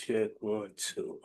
Check one, two.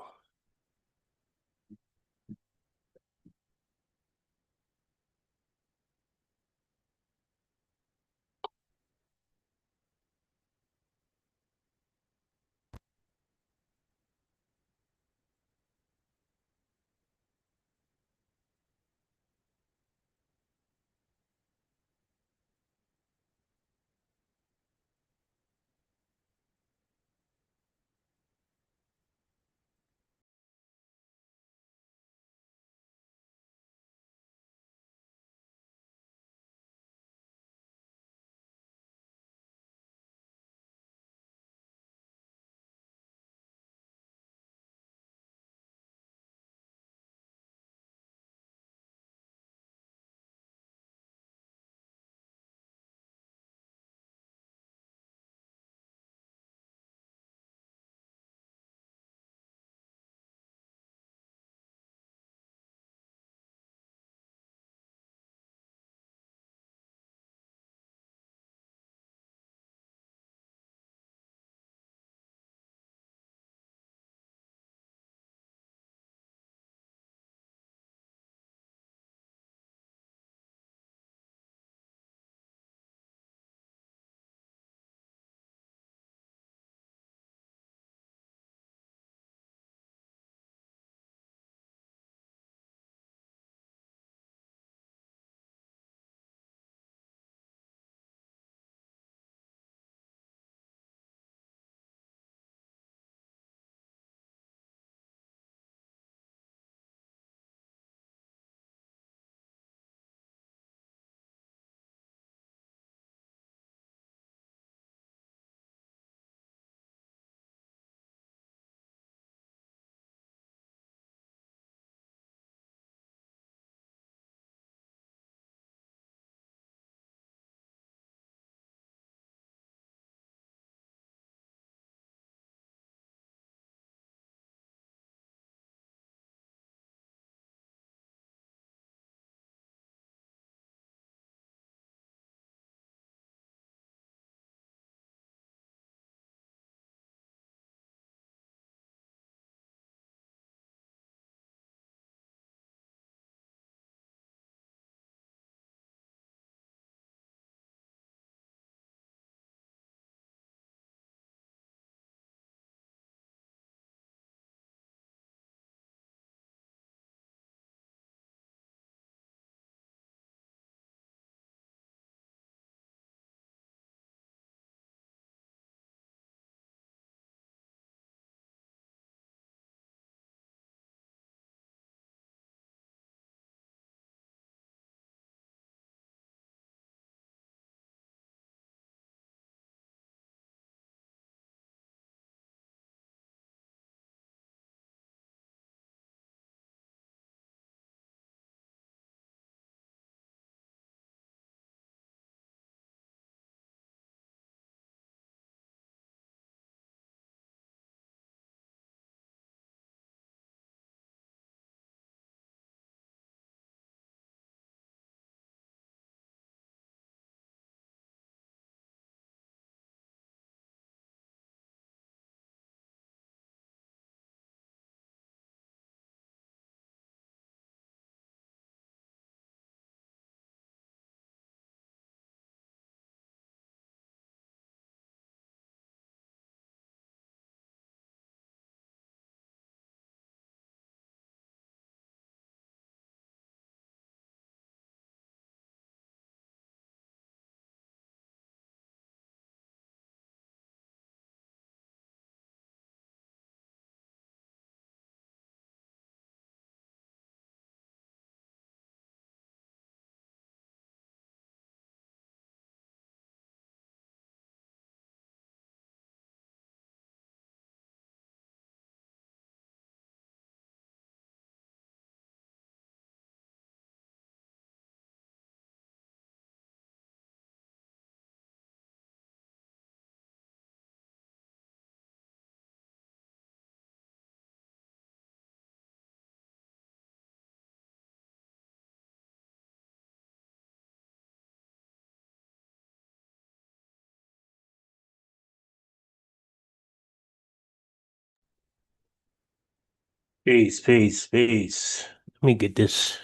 Peace, peace, peace. Let me get this.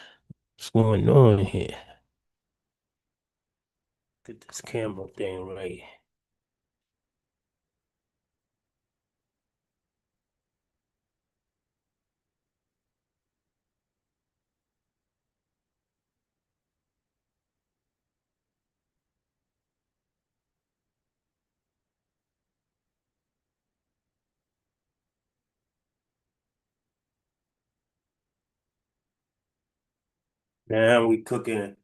What's going on here? Get this camera thing right. Now we cooking.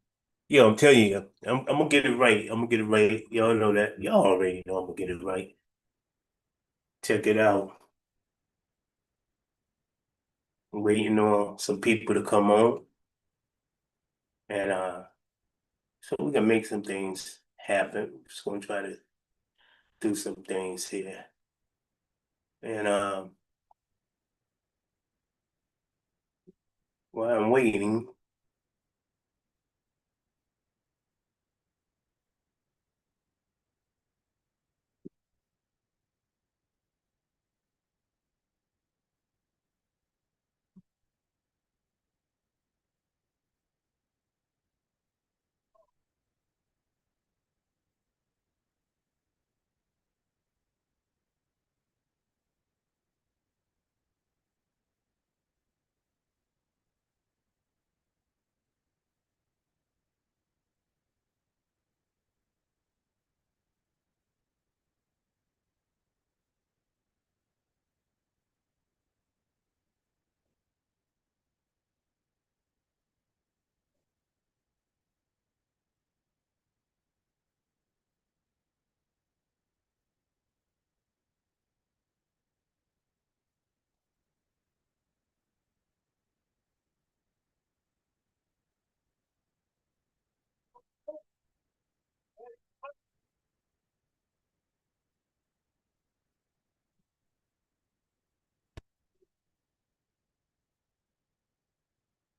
Yo, I'm telling you, I'm gonna get it right. I'm gonna get it right. Y'all know that. Y'all already know I'm gonna get it right. Check it out. I'm waiting on some people to come on, and so we can make some things happen. Just gonna try to do some things here, and while I'm waiting.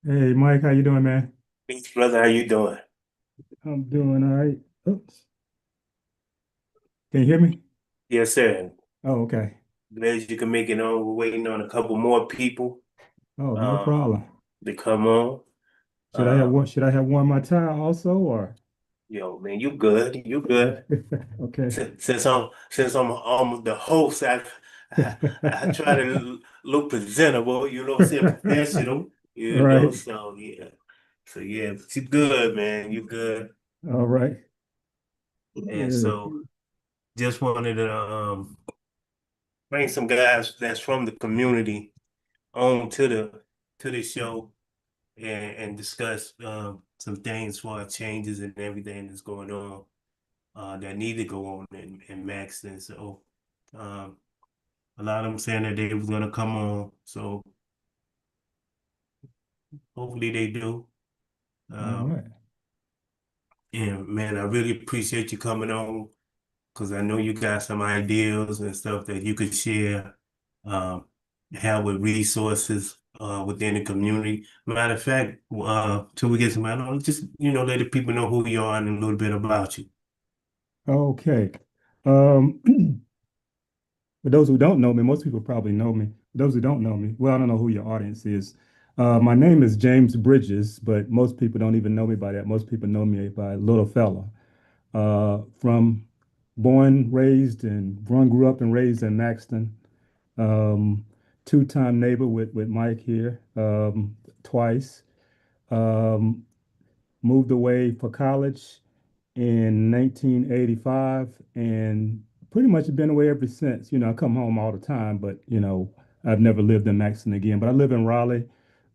Hey Mike, how you doing, man? Peace, brother. How you doing? I'm doing all right. Oops. Can you hear me? Yes, sir. Oh, okay. Glad you can make it on. We're waiting on a couple more people Oh, no um, problem. to come on. Should I have Um, one? Should I have worn my tie also, or yo, man, you good? You good? okay? Since I'm the host, I try to look presentable. You know, what I'm saying, professional. You know, Right. so yeah, but you good, man. You good? All right. And Yeah. so just wanted to bring some guys that's from the community on to the show and discuss some things for changes and everything that's going on that need to go on in Maxton. So um, a lot of them saying that they was gonna come on. So hopefully they do. All Um, right. and man, I really appreciate you coming on because I know you got some ideas and stuff that you could share, um, help with resources within the community. Matter of fact, till we get some, I don't know, just let the people know who you are and a little bit about you. Okay. Um, for those who don't know me, most people probably know me. For those who don't know me, well, I don't know who your audience is. My name is James Bridges, but most people don't even know me by that. Most people know me by Little Fella. From born, raised, and born, grew up and raised in Maxton. Um, Two-time neighbor with Mike here, twice. Um, Moved away for college in 1985 and pretty much been away ever since. I come home all the time, but I've never lived in Maxton again. But I live in Raleigh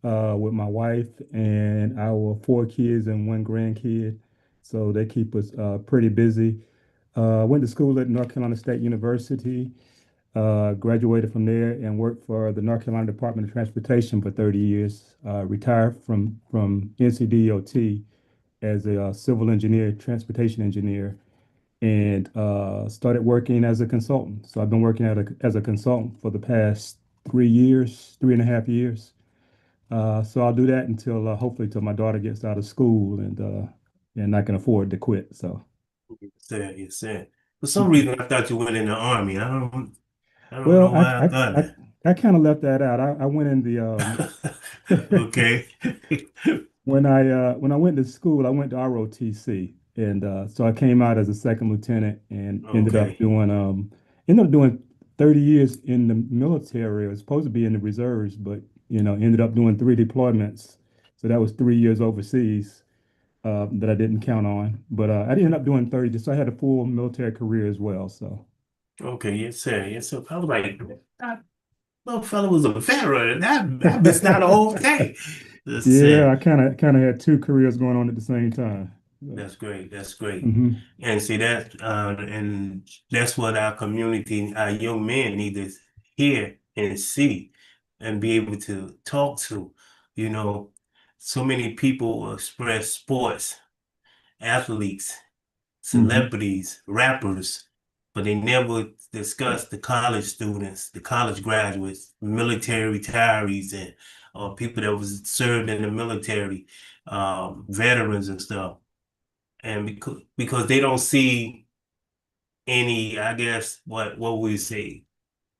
with my wife and our four kids and one grandkid. So they keep us pretty busy. Went to school at North Carolina State University, graduated from there and worked for the North Carolina Department of Transportation for 30 years. Retired from NCDOT as a civil engineer, transportation engineer, and started working as a consultant. So I've been working as a consultant for the past 3 years, 3.5 years. So I'll do that until hopefully till my daughter gets out of school and I can afford to quit. So Yes, sir. For some reason, I thought you went in the army. I don't well, know why I thought that. I kind of left that out. I went in the Okay. when I went to school, I went to ROTC, and so I came out as a second lieutenant and Okay. ended up doing 30 years in the military. I was supposed to be in the reserves, but ended up doing 3 deployments. So that was 3 years overseas that I didn't count on. But I ended up doing 30, so I had a full military career as well. So Okay. Yes, sir. Yes, sir. I was like, that little fella was a veteran. I missed out the whole thing. That's yeah, sad. I kind of had two careers going on at the same time. That's great. That's great. Hmm. And see that, and that's what our community, our young men need to hear and see and be able to talk to. You know, so many people express sports, athletes, Hmm. celebrities, rappers, but they never discuss the college students, the college graduates, military retirees, and people that was served in the military, veterans and stuff. And because they don't see any, I guess, what we say,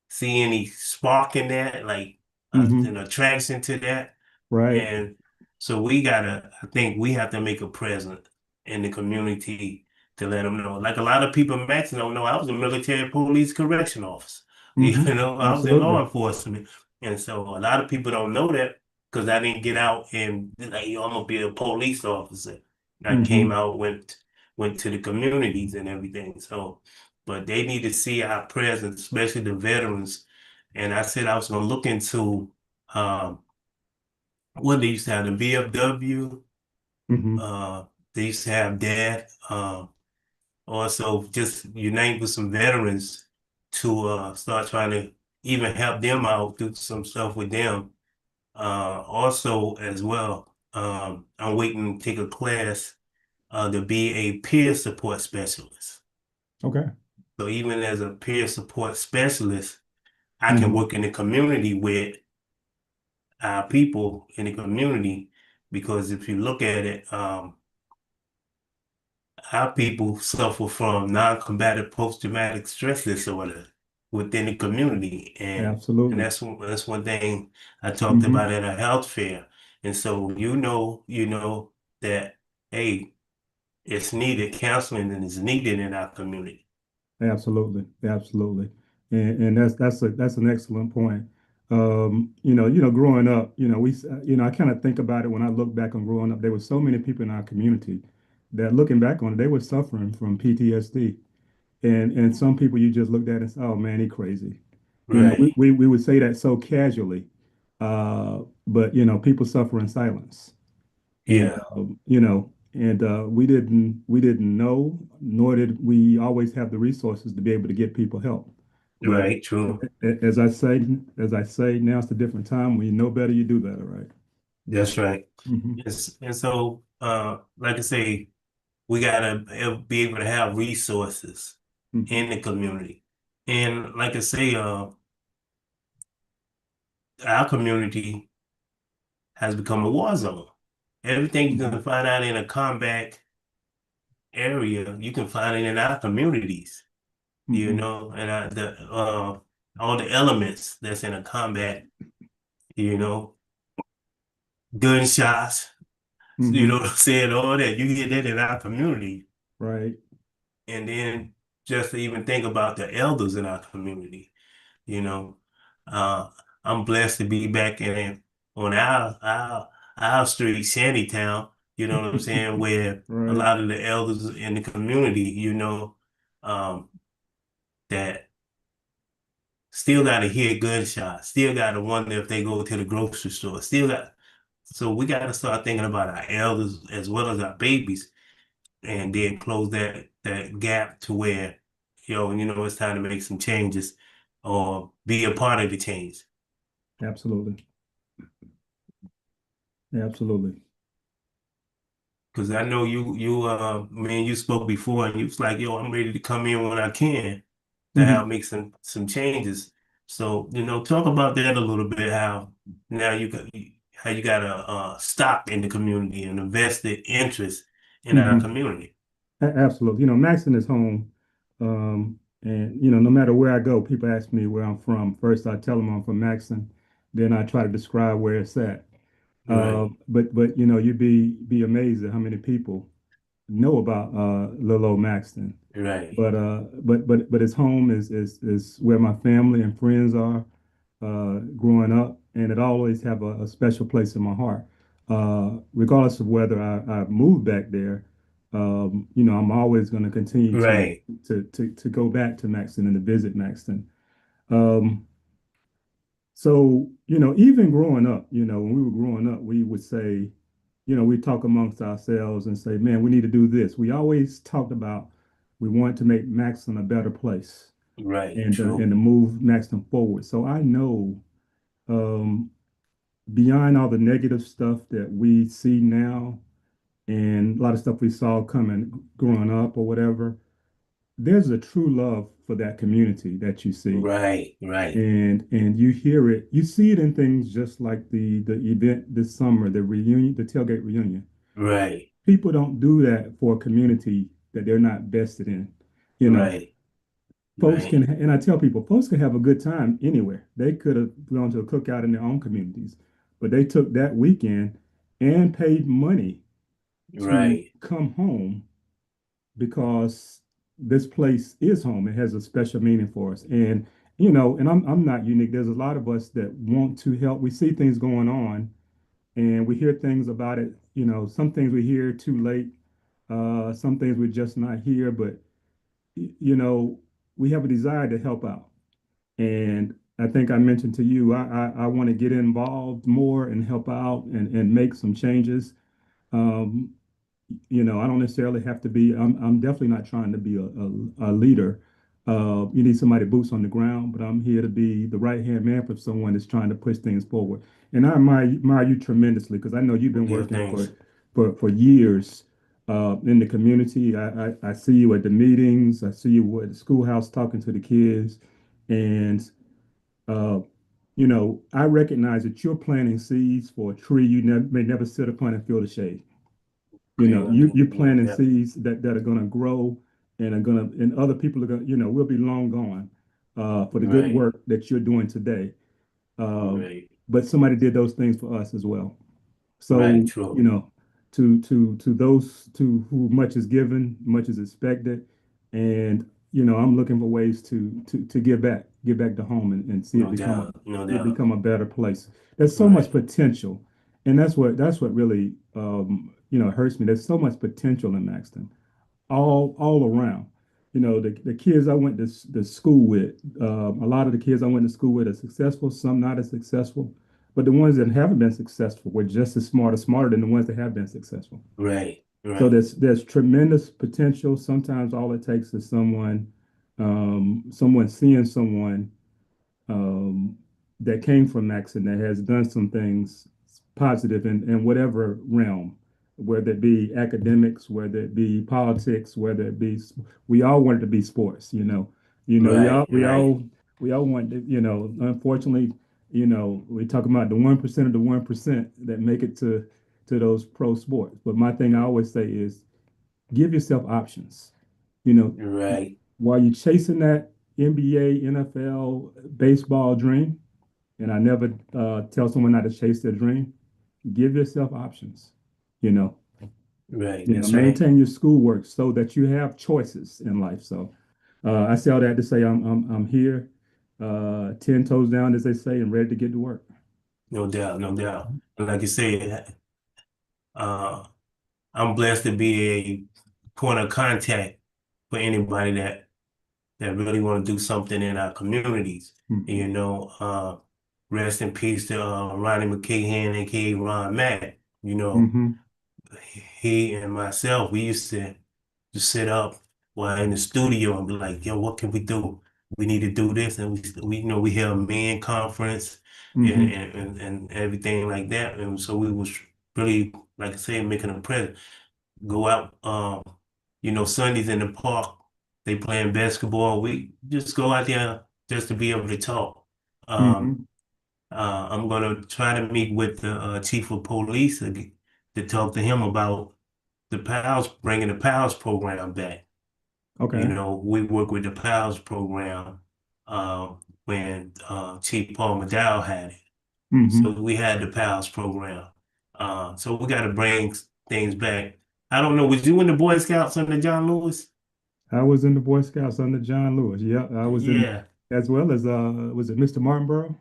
see any spark in that, like an Hmm. attraction to that. Right. And so we gotta, I think we have to make a presence in the community to let them know. Like a lot of people in Maxon don't know, I was a military police correction officer. You Hmm. know, I was in law Absolutely. enforcement. And so a lot of people don't know that because I didn't get out and like, yo, I'm gonna be a police officer. I came Hmm. out, went to the communities and everything. So, but they need to see our presence, especially the veterans. And I said I was gonna look into um what they used to have, the VFW, Hmm. uh, they used to have that. Also, just unite with some veterans to start trying to even help them out, do some stuff with them. Also, as well, I'm waiting to take a class to be a peer support specialist. Okay. So even as a peer support specialist, I can Hmm. work in the community with our people in the community because if you look at it, our people suffer from non-combative post-traumatic stress disorder within the community, and Absolutely. that's one thing I talked Hmm. about at a health fair. And so you know that hey, it's needed, counseling and is needed in our community. Absolutely. Absolutely. And that's an excellent point. Growing up, I kind of think about it when I look back on growing up. There were so many people in our community that, looking back on it, they were suffering from PTSD. And some people you just looked at and said, "Oh man, he crazy." Right. We would say that so casually, but people suffer in silence, and Yeah. we didn't know, nor did we always have the resources to be able to get people help. But Right. True. as I say, now it's a different time. When you know better, you do better, right? That's right. Hmm. Yes. And so, like I say, we gotta be able to have resources Hmm. in the community. And like I say, our community has become a war zone. Everything you Hmm. can find out in a combat area, you can find it in our communities, you Hmm. know, and all the elements that's in a combat, you know, gunshots, you know Hmm. what I'm saying, all that. You get that in our community. Right. And then just to even think about the elders in our community. You know, uh, I'm blessed to be back in on our street, Shantytown. You know what I'm saying, where a Right. lot of the elders in the community, um, that still got to hear gunshots, still got to wonder if they go to the grocery store, still got. So we got to start thinking about our elders as well as our babies, and then close that gap to where, it's time to make some changes or be a part of the change. Absolutely. Absolutely. Because I know me and you spoke before, and you was like, "Yo, I'm ready to come in when I can to Hmm. help make some changes." So, talk about that a little bit. How now how you got a stock in the community and invested interest in our Hmm. community. Absolutely. Maxon is home. And no matter where I go, people ask me where I'm from. First, I tell them I'm from Maxon, then I try to describe where it's at. Right, But you'd be amazed at how many people know about Little Old Maxton. right, But his home is where my family and friends are growing up, and it always have a special place in my heart. Regardless of whether I move back there, I'm always going to continue right, to go back to Maxton and to visit Maxton. Um, so, even growing up, when we were growing up, we would say, we talk amongst ourselves and say, man, we need to do this. We always talked about we want to make Maxton a better place right. and True. to move Maxton forward. So I know um, beyond all the negative stuff that we see now and a lot of stuff we saw coming growing up or whatever, there's a true love for that community that you see. Right, right, And you hear it, you see it in things just like the event this summer, the reunion, the tailgate reunion. right, People don't do that for a community that they're not vested in. You know, right, folks can, right, and I tell people, folks can have a good time anywhere. They could have gone to a cookout in their own communities, but they took that weekend and paid money to right, come home because this place is home. It has a special meaning for us. And I'm not unique. There's a lot of us that want to help. We see things going on and we hear things about it. Some things we hear too late. Some things we're just not here, but you know, we have a desire to help out. And I think I mentioned to you, I want to get involved more and help out and make some changes. Um, I don't necessarily have to be, I'm definitely not trying to be a leader. You need somebody boots on the ground, but I'm here to be the right hand man for someone that's trying to push things forward. And I admire you tremendously because I know you've been yeah, working thanks. for years in the community. I see you at the meetings. I see you at the schoolhouse talking to the kids. And, uh, I recognize that you're planting seeds for a tree you may never sit upon and feel the shade. Okay, You're no, planting definitely. seeds that are going to grow and are going to, and other people are going to, we'll be long gone for the good Right, work that you're doing today. Uh, right, but somebody did those things for us as well. right, So, true. to those to who much is given, much is expected. And, I'm looking for ways to give back to home and see No doubt, no it doubt. become a better place. There's so much Right, potential. And that's what really hurts me. There's so much potential in Maxton all around. The kids I went to school with, a lot of the kids I went to school with are successful, some not as successful, but the ones that haven't been successful were just as smart or smarter than the ones that have been successful. right, So right, there's tremendous potential. Sometimes all it takes is someone seeing someone um, that came from Maxon that has done some things positive in whatever realm, whether it be academics, whether it be politics, whether it be, we all want it to be sports, we all right, right, we all want to, unfortunately, we talk about the 1% of the 1% that make it to those pro sports. But my thing I always say is give yourself options. You know, right, while you're chasing that NBA, NFL, baseball dream, and I never tell someone not to chase their dream, give yourself options. You know, right. That's right. maintain your schoolwork so that you have choices in life. So I say all that to say I'm here, 10 toes down, as they say, and ready to get to work. No doubt, no doubt. And like you said, uh, I'm blessed to be a point of contact for anybody that really want to do something in our communities. Mm-hmm. Rest in peace to Ronnie McKahan, aka Ron Mack. Mm-hmm. He and myself, we used to just sit up while in the studio and be like, "Yo, what can we do? We need to do this." And we held men conference and, Mm-hmm. and and everything like that. And so we was really, like I said, making a present. Go out, Sundays in the park, they playing basketball. We just go out there just to be able to talk. Um, Mm-hmm. I'm gonna try to meet with the chief of police to talk to him about bringing the PALS program back. Okay. We work with the PALS program uh, when Chief Paul McDowell had it. So Hmm. we had the PALS program. So we got to bring things back. I don't know, was you in the Boy Scouts under John Lewis? I was in the Boy Scouts under John Lewis. Yeah, I was in Yeah, as well as was it Mr. Martinborough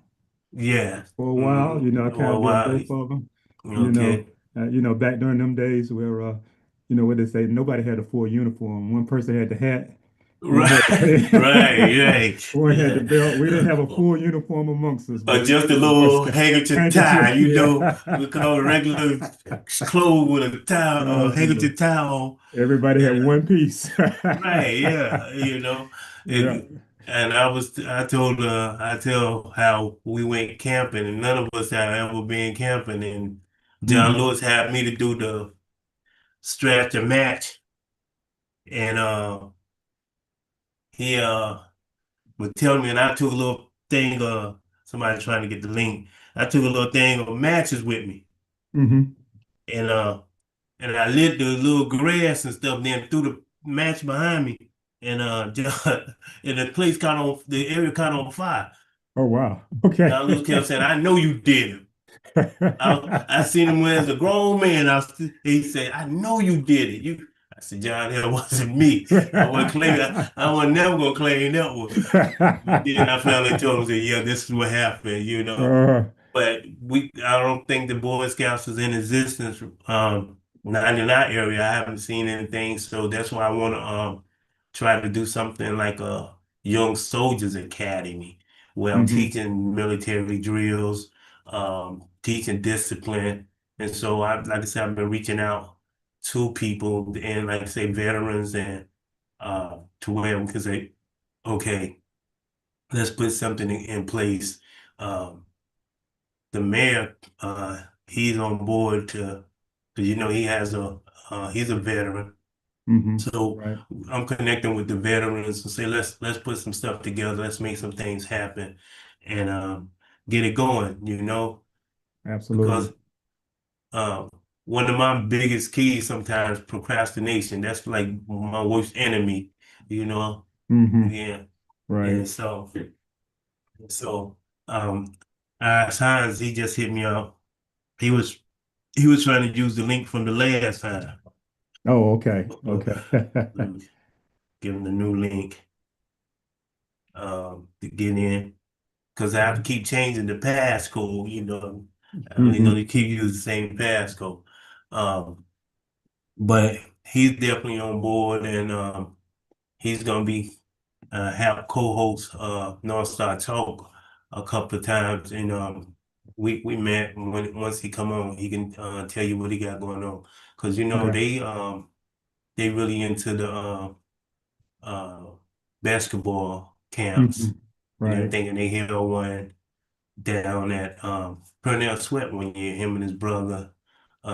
yeah. for a while? I kind of Well, did wow. both of them. You know, Okay. back during them days where what they say, nobody had a full uniform. One person had the hat, one had Right, right, the right. one had the Yeah. belt. We didn't have a full uniform amongst us, but Or we just a were Boy little Scout handkerchief tie, handkerchief. Yeah. we call it regular clothes with a towel, Uh, handkerchief towel. Everybody had And one piece. right, yeah, Yeah. it, and I tell how we went camping and none of us had ever been camping and John Hmm. Lewis had me to do the stretch and match and he would tell me and I took a little thing somebody trying to get the link. I took a little thing of matches with me Hmm. and I lit the little grass and stuff, then threw the match behind me, and and the area caught on fire. Oh wow. Okay. John Lewis kept saying, "I know you did it." I seen him when as a grown man. He said, "I know you did it." I said, "John, that wasn't me. I was never gonna claim that one." But then I finally told him, said, "Yeah, this is what happened." Uh, But I don't think the Boy Scouts is in existence. Not in our area. I haven't seen anything, so that's why I want to try to do something like a Young Soldiers Academy, where I'm hmm. teaching military drills, teaching discipline, and so like I said, I've been reaching out to people and like I say veterans and to where we can say, okay, let's put something in place. Um, the mayor, he's on board because he has he's a veteran. Hmm. So Right. I'm connecting with the veterans and say let's put some stuff together, let's make some things happen, and get it going. Because Because um, one of my biggest keys sometimes procrastination. That's like my worst enemy, you know. hmm. Yeah, Right. and so um, Hines, he just hit me up. He was He was trying to use the link from the last time. Oh, okay. Uh, Okay. Let me give him the new link to get in because I have to keep changing the passcode. I'm only Hmm. going to keep using the same passcode. Um, but he's definitely on board and he's going to be have co-host North Star Talk a couple of times and we met once he come on he can tell you what he got going on because Okay. they really into the uh, basketball Hmm. camps and Right. everything, and they held one down at Purnell Sweat one year, him and his brother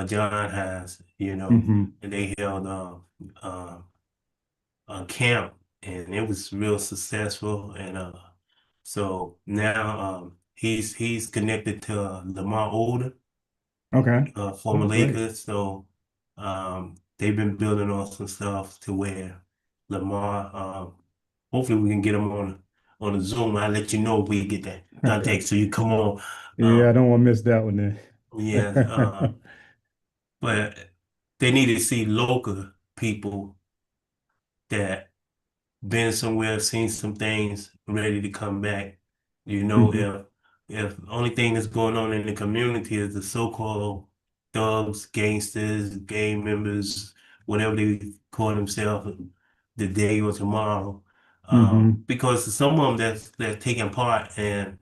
John Hines, Hmm. and they held uh, a camp, and it was real successful, and so now he's connected to Lamar Odom Okay. former Oh, great. Lakers. So they've been building on some stuff to where Lamar, hopefully we can get him on a Zoom. I'll let you know if we get that contact so you come on. Yeah, I Um, don't want to miss that one yeah, then. but they need to see local people that been somewhere, seen some things, ready to come back. Hmm. If only thing that's going on in the community is the so-called thugs, gangsters, gang members, whatever they call themselves, the day or tomorrow. Hmm. Because some of them that's taking part in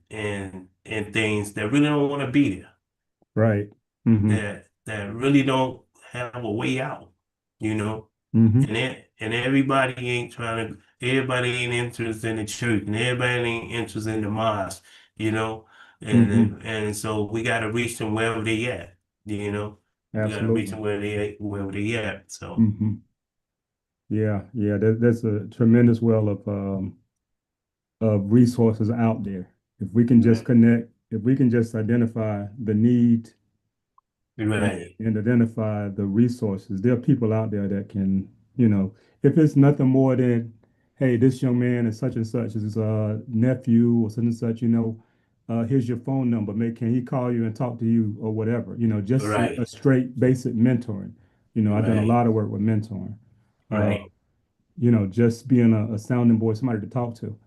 things that really don't want to be there, Right. Hmm. that really don't have a way out, you know. Hmm. And everybody ain't interested in the church, and everybody ain't interested in the mosque, you know. Hmm. And so we gotta reach them wherever they at, you know. We gotta reach Absolutely. them wherever they at. So Hmm. Yeah. Yeah. There's a tremendous well of resources out there. If we can just right, connect, if we can just identify the need and, right, and identify the resources, there are people out there that can, if it's nothing more than, hey, this young man is such and such, is his nephew or such and such, here's your phone number. Can he call you and talk to you or whatever? Just a Right, straight basic mentoring. I've done a right, lot of work with mentoring. Uh, right, just being a sounding board, somebody to talk to,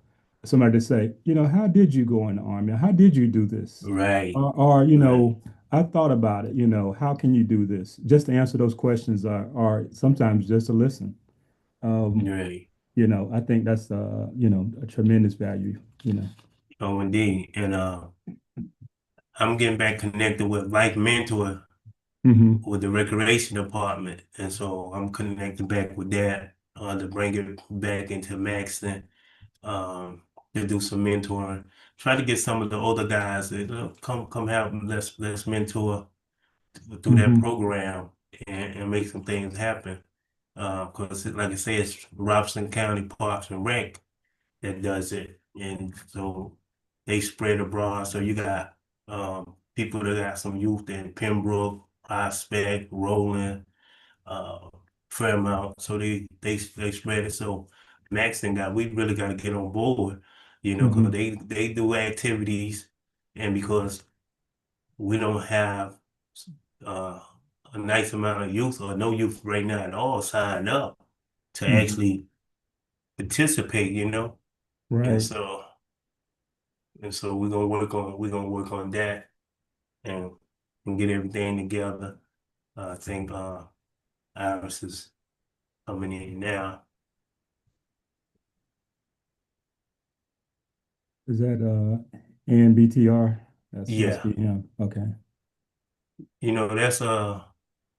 somebody to say, how did you go in the army? How did you do this? right, Or right, I thought about it, how can you do this? Just to answer those questions are sometimes just to listen. Um, right. I think that's a tremendous value, Oh, indeed. And I'm getting back connected with Life Mentor hmm with the recreation department, and so I'm connected back with that to bring it back into Maxton, to do some mentoring. Try to get some of the older guys that come help and let's mentor through that hmm program and make some things happen. Because like I say, it's Robson County Parks and Rec that does it, and so they spread abroad. So you got people that got some youth in Pembroke, Prospect, Roland, uh, Fairmount. So they spread it. So Maxton we really got to get on board, because hmm they do activities, and because we don't have uh, a nice amount of youth or no youth right now at all signed up to hmm actually participate. And Right. so we're gonna work on that and, get everything together. I think Iris is coming in now. Is that ANBTR? That's must Yeah, be him. Okay.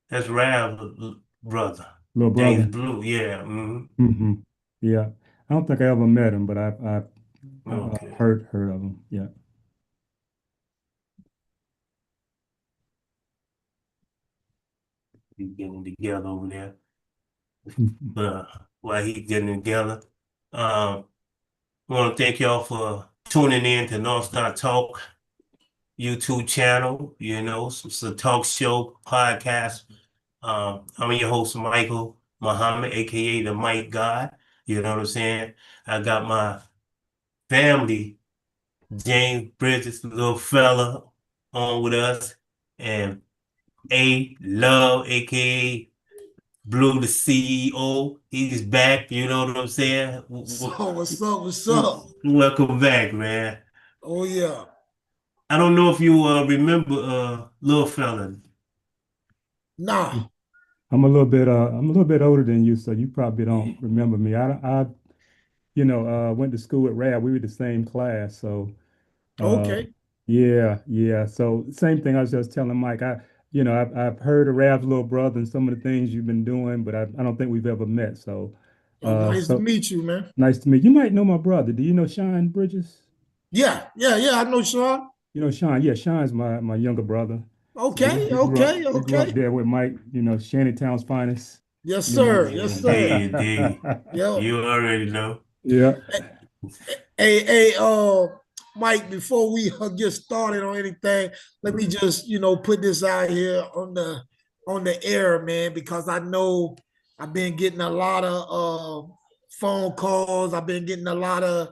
that's Rav's brother, Little James brother. Blue. Yeah. Hmm. hmm Yeah. I don't think I ever met him, but I've Okay. heard of him. Yeah. He's getting together over there. Mhm. But while he's getting together, um, I want to thank y'all for tuning in to North Star Talk YouTube channel. It's a talk show podcast. I'm your host, Michael Muhammad, aka the Mike God. You know what I'm saying? I got my family, James Bridges, the little fella, on with us, and A Love, aka Blue, the CEO. He's back. You know what I'm saying? So what's up? What's up? Welcome back, man. Oh yeah. I don't know if you remember little fella. Nah. I'm a little bit older than you, so you probably don't remember me. Went to school with Rab. We were the same class, so uh, Okay. yeah, yeah. So same thing. I was just telling Mike. I've heard of Rab's little brother and some of the things you've been doing, but I don't think we've ever met. So, Oh, nice to so meet you, man. nice to meet you. You might know my brother. Do you know Sean Bridges? Yeah, yeah, yeah. I know Sean. You know Sean? Yeah, Sean's my younger brother. Yeah, we, Okay, we grew up okay, we grew up okay. there with Mike. Shantytown's finest. Yes, You know. sir. Yes, sir. Indeed, indeed. Yeah. You already know. Yeah. Hey, Mike, before we get started on anything, let me just, put this out here on the air, man, because I know I've been getting a lot of phone calls. I've been getting a lot of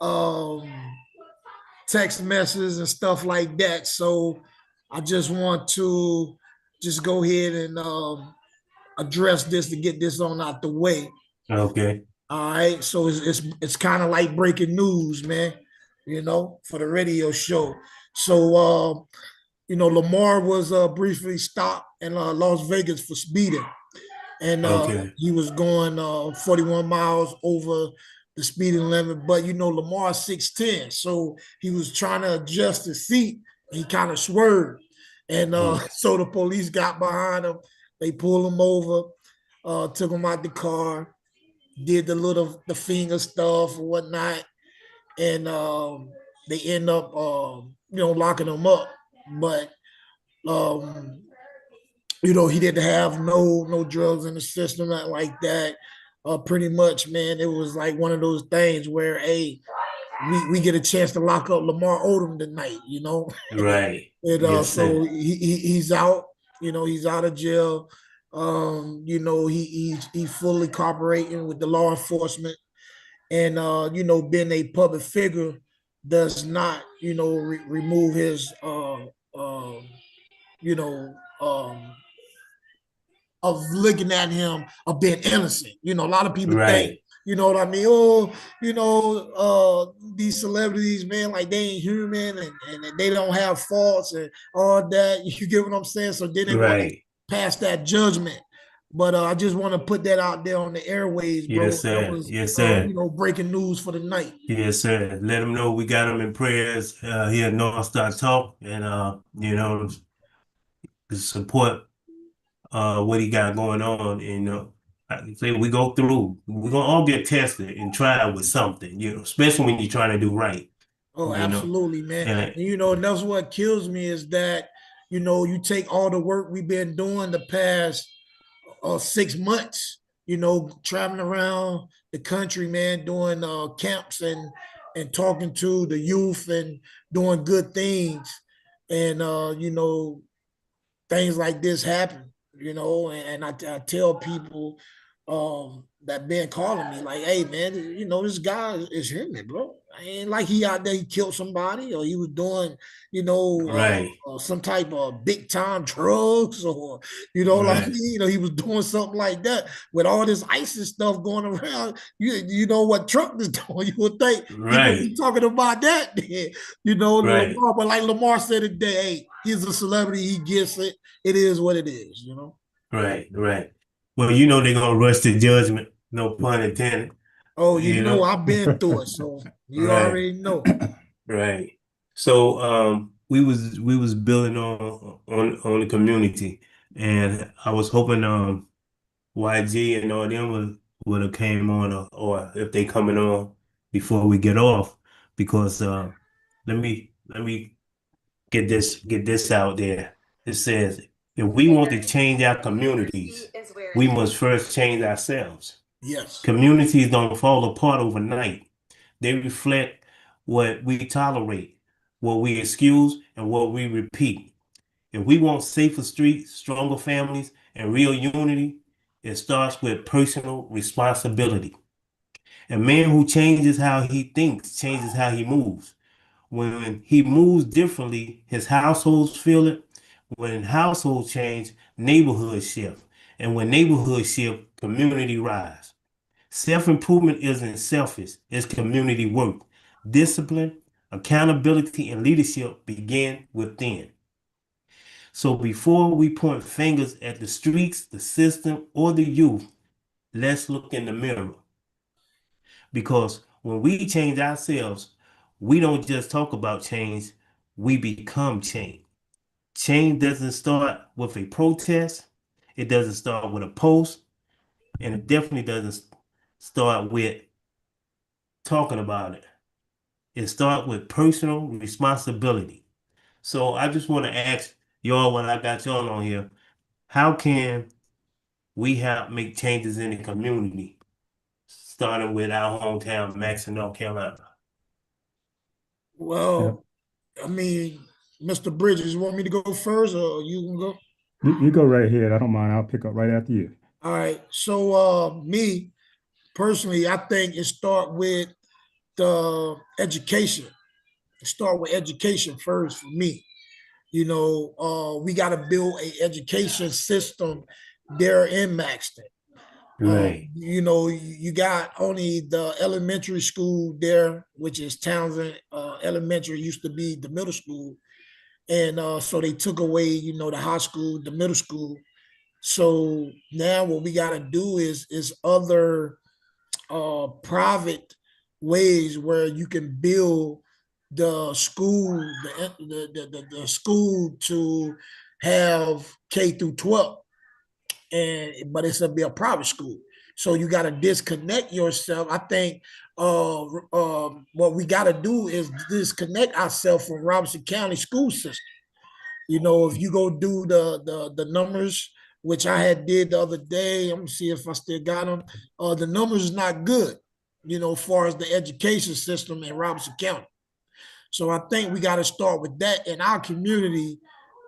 um text messages and stuff like that. So I just want to just go ahead and address this to get this on out the way. Okay. All right. So it's kind of like breaking news, man, for the radio show. So Lamar was briefly stopped in Las Vegas for speeding. And Okay. he was going 41 miles over the speeding limit. But Lamar's 6'10, so he was trying to adjust his seat. He kind of swerved, and Mm. so the police got behind him. They pulled him over, took him out the car, did the finger stuff or whatnot, and they end up locking him up. But um, he didn't have no drugs in the system, not like that. Pretty much, man, it was like one of those things where, hey, we get a chance to lock up Lamar Odom tonight. Right. And Yes, so sir. he's out. He's out of jail. You know, he fully cooperating with the law enforcement, and you know, being a public figure does not, you know, remove his you know, of looking at him of being innocent. You know, a lot of people think, Right, you know what I mean? Oh, you know, these celebrities, man, like they ain't human, and they don't have faults and all that. You get what I'm saying? So then they want to right. pass that judgment. But I just want to put that out there on the airways, bro. Yes, That sir. was, Yes, you sir. know, breaking news for the night. Yes, sir. Let him know we got him in prayers here at North Star Talk, and you know, to support what he got going on. And like I say, we go through. We're gonna all get tested and tried with something, you know, especially when you're trying to do right, Oh, you know. absolutely, man. And And you know, and that's what kills me is that, you know, you take all the work we've been doing the past 6 months, you know, traveling around the country, man, doing camps and talking to the youth and doing good things. And you know, things like this happen, you know, and I tell people that been calling me like, hey man, you know, this guy is human, bro. I ain't like he out there, he killed somebody or he was doing, you know, right, some type of big time drugs or, you know, like, right, you know, he was doing something like that with all this ISIS stuff going around. You know what Trump is doing. You would think he would right, be talking about that then, you know, right, Lamar, but like Lamar said today, hey, he's a celebrity, he gets it. It is what it is, you know. right, right. Well, you know they're gonna rush to judgment, no pun intended, Oh, you you know, know. I've been through it, so you Right, already know. right. So we was building on the community, and I was hoping YG and all them would have came on, or if they coming on before we get off, because let me get this out there. It says if we want to change our communities, we must first change ourselves. Yes. Communities don't fall apart overnight. They reflect what we tolerate, what we excuse, and what we repeat. If we want safer streets, stronger families, and real unity, it starts with personal responsibility. A man who changes how he thinks changes how he moves. When he moves differently, his households feel it. When households change, neighborhoods shift. And when neighborhoods shift, community rise. Self-improvement isn't selfish, it's community work. Discipline, accountability, and leadership begin within. So before we point fingers at the streets, the system, or the youth, let's look in the mirror. Because when we change ourselves, we don't just talk about change, we become change. Change doesn't start with a protest, it doesn't start with a post, and it definitely doesn't start with talking about it. It starts with personal responsibility. So I just want to ask y'all when I got y'all on here, how can we help make changes in the community, starting with our hometown, Maxon, North Carolina? Yeah. Well, I mean, Mr. Bridges, you want me to go first or you can go? You go right ahead. I don't mind. I'll pick up right after you. All right. So me personally, I think it start with the education. Start with education first for me. You know, we got to build a education system there in Maxton. Right, You know, you got only the elementary school there, which is Townsend Elementary, used to be the middle school. And so they took away, you know, the high school, the middle school. So now what we got to do is other private ways where you can build the school, the school to have K through 12, and but it's gonna be a private school. So you got to disconnect yourself. I think what we got to do is disconnect ourselves from Robinson County school system. You know, if you go do the numbers, which I had did the other day, I'm gonna see if I still got them. The numbers is not good, you know, as far as the education system in Robinson County. So I think we got to start with that in our community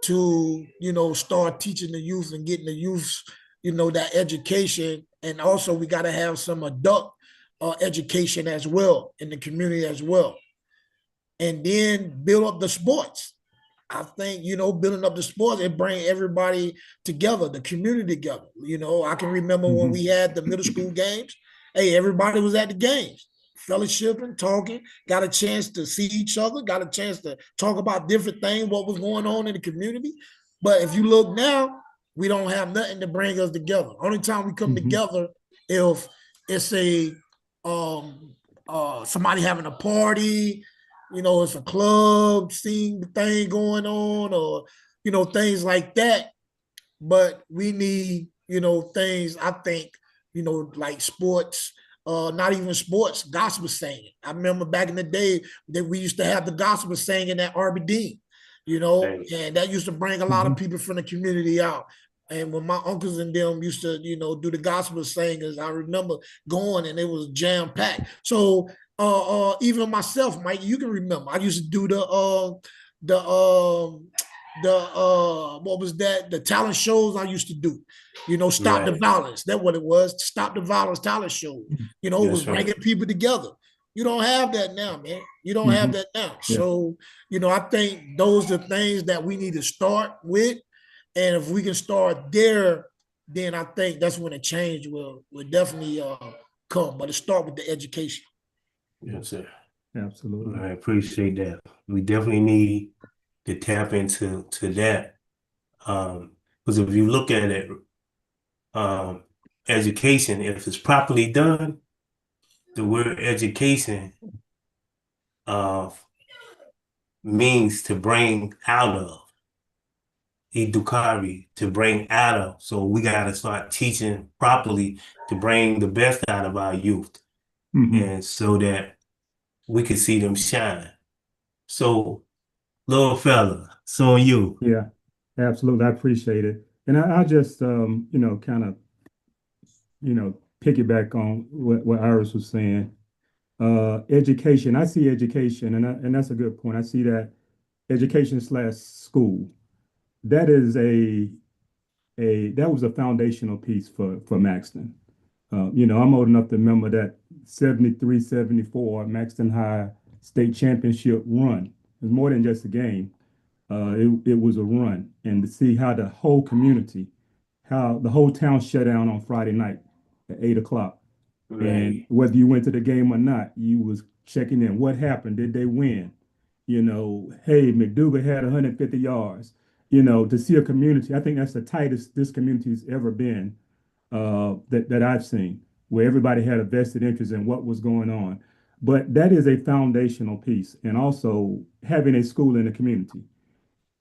to, you know, start teaching the youth and getting the youth, that education. And also we got to have some adult education as well in the community as well. And then build up the sports. I think, building up the sports, it bring everybody together, the community together. I can remember when we had the middle school games. Hey, everybody was at the games, fellowshipping, talking, got a chance to see each other, got a chance to talk about different things, what was going on in the community. But if you look now, we don't have nothing to bring us together. Only time we come together if it's somebody having a party, it's a club scene thing going on, or things like that. But we need, things, I think, like sports, not even sports, gospel singing. I remember back in the day that we used to have the gospel singing at RBD, and that used to bring a lot of people from the community out. And when my uncles and them used to, do the gospel singers, I remember going and it was jam packed. So even myself, Mike, you can remember, I used to do the what was that? The talent shows I used to do. Stop the violence. That's what it was. Stop the violence talent show. It was bringing people together. You don't have that now, man. You don't have that now. Yeah. So, I think those are things that we need to start with. And if we can start there, then I think that's when a change will definitely come. But it start with the education. Yes, sir. Absolutely. I appreciate that. We definitely need to tap into that. Because if you look at it, education, if it's properly done, the word education means to bring out of. Edukari, to bring out of. So we got to start teaching properly to bring the best out of our youth, and so that we can see them shine. So, little fella, so on you. Yeah, absolutely. I appreciate it. And I just, kind of, piggyback on what Iris was saying. Education, I see education, and that's a good point. I see that education / school. That is that was a foundational piece for Maxton. I'm old enough to remember that 73, 74 Maxton High state championship run. It was more than just a game. It was a run, and to see how the whole community, how the whole town shut down on Friday night at 8 o'clock. And whether you went to the game or not, you was checking in. What happened? Did they win? Hey, McDougal had 150 yards. To see a community, I think that's the tightest this community's ever been that I've seen, where everybody had a vested interest in what was going on. But that is a foundational piece, and also having a school in the community.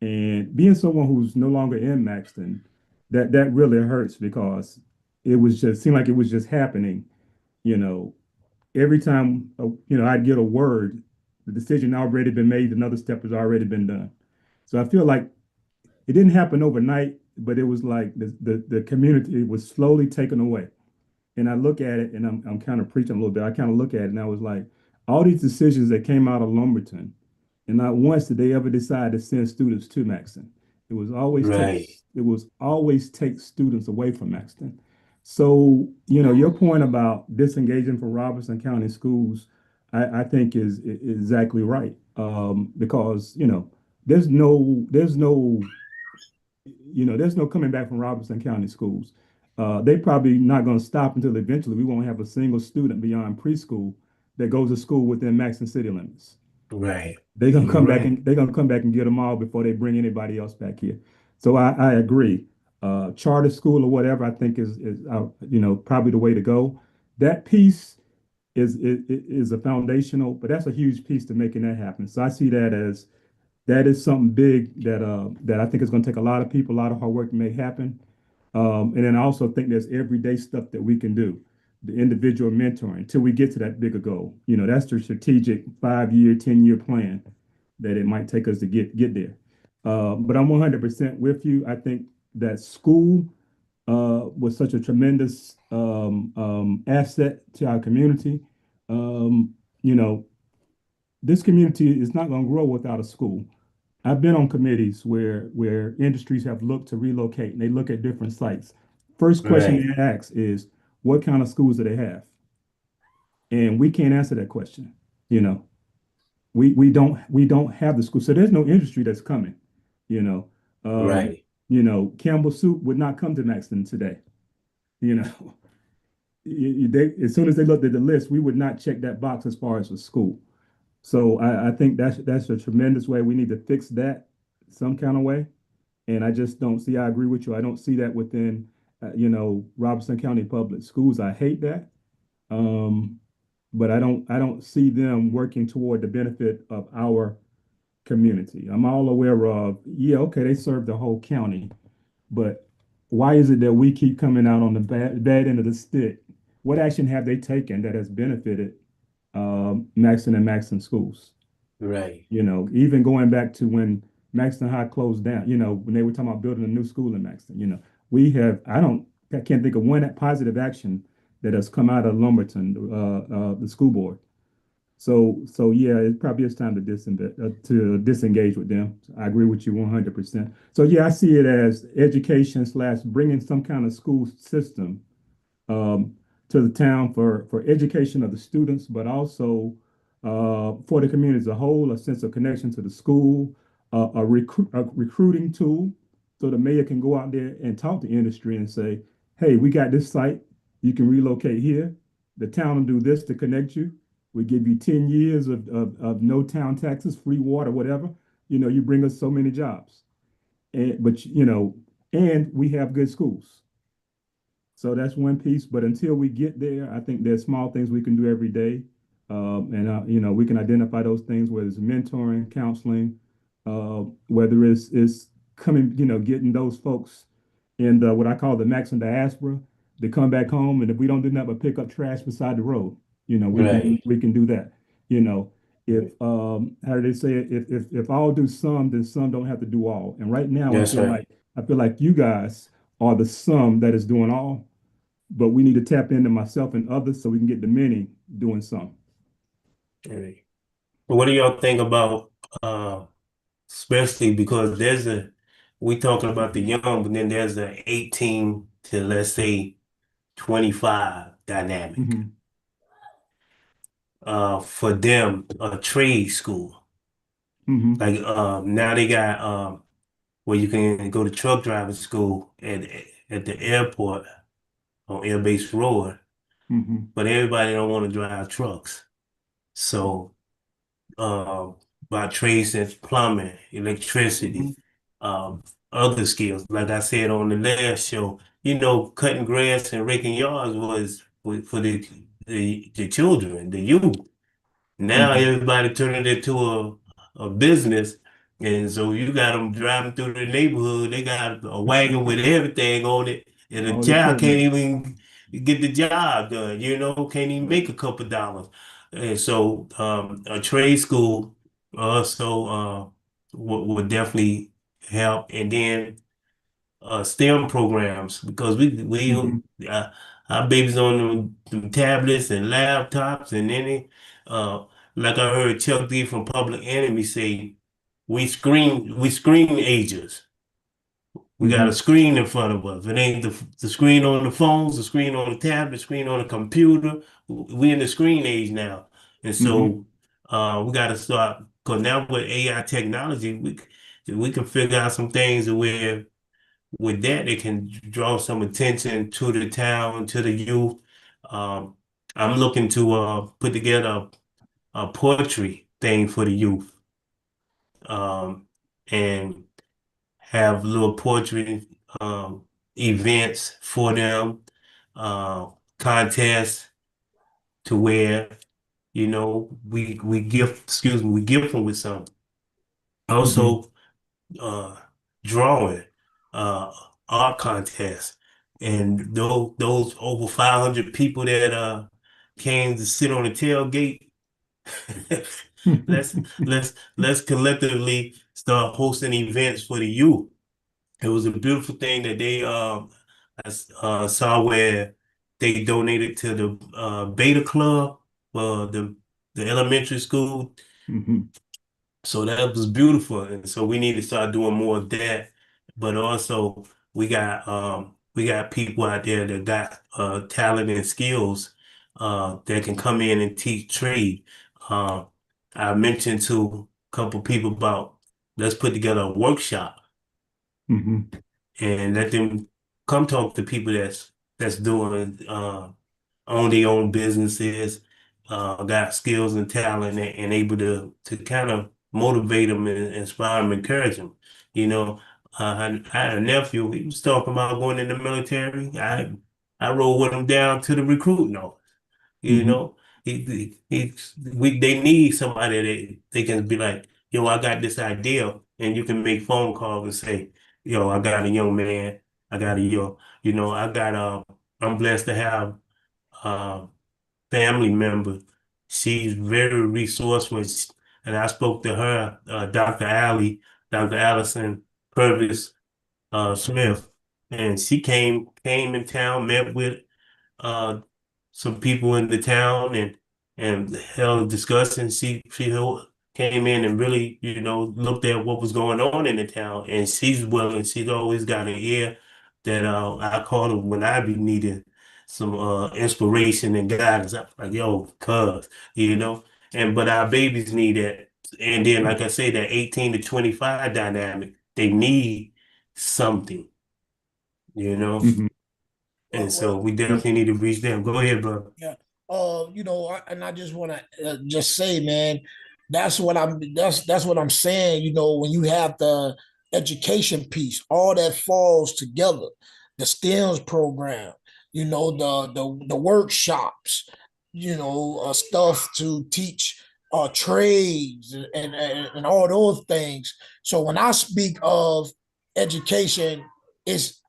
And being someone who's no longer in Maxton, that really hurts, because it was just seemed like it was just happening. Every time I'd get a word, the decision already been made, another step has already been done. So I feel like it didn't happen overnight, but it was like the community was slowly taken away. And I look at it, and I'm kind of preaching a little bit. I kind of look at it, and I was like, all these decisions that came out of Lumberton, and not once did they ever decide to send students to Maxton. It was always take students away from Maxton. So, your point about disengaging from Robertson County schools, I think is exactly right. Because, there's no coming back from Robertson County schools. They probably not going to stop until eventually we won't have a single student beyond preschool that goes to school within Maxton city limits. Right. They're gonna come back and get them all before they bring anybody else back here. So I agree. Charter school or whatever, I think is probably the way to go. That piece is a foundational, but that's a huge piece to making that happen. So I see that is something big that I think is going to take a lot of people, a lot of hard work to make happen. And then I also think there's everyday stuff that we can do, the individual mentoring, until we get to that bigger goal. That's the strategic 5-year, 10-year plan that it might take us to get there. But I'm 100% with you. I think that school was such a tremendous asset to our community. This community is not going to grow without a school. I've been on committees where industries have looked to relocate, and they look at different sites. First question Right. they ask is, what kind of schools do they have? And we can't answer that question. You know, we don't have the school, so there's no industry that's coming. You know, um, Right. Campbell Soup would not come to Maxton today. You know, as soon as they looked at the list, we would not check that box as far as a school. So I think that's a tremendous way. We need to fix that some kind of way. And I just don't see. I agree with you. I don't see that within, Robertson County Public Schools. I hate that. Um, but I don't see them working toward the benefit of our community. I'm all aware of, yeah, okay, they serve the whole county, but why is it that we keep coming out on the bad end of the stick? What action have they taken that has benefited Maxton and Maxton schools? Right. Even going back to when Maxton High closed down, when they were talking about building a new school in Maxton, I can't think of one positive action that has come out of Lumberton, the school board. So yeah, it probably is time to disengage with them. I agree with you 100%. So yeah, I see it as education slash bringing some kind of school system um, to the town for education of the students, but also for the community as a whole, a sense of connection to the school, a recruiting tool, so the mayor can go out there and talk to industry and say, "Hey, we got this site. You can relocate here. The town will do this to connect you. We give you 10 years of no town taxes, free water, whatever. You bring us so many jobs, and we have good schools." So that's one piece. But until we get there, I think there's small things we can do every day. And we can identify those things, whether it's mentoring, counseling, whether it's coming, getting those folks in what I call the Maximum diaspora to come back home. And if we don't do nothing but pick up trash beside the road, we can Right. we can do that. You know, if how do they say it? If all do some, then some don't have to do all. And right now, I That's feel right. like I feel like you guys are the sum that is doing all, but we need to tap into myself and others so we can get the many doing some. Right. What do y'all think about especially because we talking about the young, but then there's a 18 to let's say 25 dynamic. Hmm. For them, a trade school. Hmm. Like now they got where you can go to truck driving school at the airport on Air Base Road, Hmm. but everybody don't want to drive trucks. So by trades and plumbing, Hmm. electricity, um, other skills. Like I said on the last show, cutting grass and raking yards was for the children, the youth. Now Hmm. everybody turning it into a business. And so you got them driving through the neighborhood. They got a wagon with everything on it. And the All the child can't equipment. even get the job done, can't even make a couple dollars. And so a trade school also would definitely help. And then STEM programs because Hmm. uh, our babies on them tablets and laptops and any uh like I heard Chuck D from Public Enemy say we screen ages. We got a Hmm. screen in front of us. It ain't the screen on the phones, the screen on the tablet, screen on the computer. We in the screen age now. And Hmm. so we got to start, because now with AI technology, we can figure out some things where with that, it can draw some attention to the town, to the youth. Um, I'm looking to put together a poetry thing for the youth, and have little poetry events for them, uh, contests to where we gift, excuse me, we gift them with some. Hmm. Also, uh, drawing, uh, art contest, and those over 500 people that came to sit on the tailgate. let's let's collectively start hosting events for the youth. It was a beautiful thing that saw where they donated to the Beta Club for the elementary school. Hmm. So that was beautiful. And so we need to start doing more of that. But also we got we got people out there that got talent and skills that can come in and teach trade. Uh, I mentioned to a couple people about let's put together a workshop Hmm. and let them come talk to people that's doing own their own businesses, got skills and talent and able to kind of motivate them and inspire them, encourage them. You know, I had a nephew, he was talking about going in the military. I rode with him down to the recruiting office. You Hmm. know, they need somebody that they can be like, yo, I got this idea, and you can make phone calls and say, yo, I got a young man, I got a young, I got I'm blessed to have a family member. She's very resourceful, and I spoke to her, Dr. Allison Purvis Smith, and she came in town, met with uh some people in the town and held a discussion. Came in and really, looked at what was going on in the town, and she's willing. She's always got an ear that I call her when I be needing some inspiration and guidance. I'm like, yo, cuz, you know. And but our babies need that. And then, like I say, that 18 to 25 dynamic, they need something, you know. Hmm. And Well, so well, we definitely need to reach them. Go ahead, bro. yeah. And I just want to just say, man, that's what I'm saying. When you have the education piece, all that falls together. The STEMS program, the workshops, stuff to teach trades and all those things. So when I speak of education, it's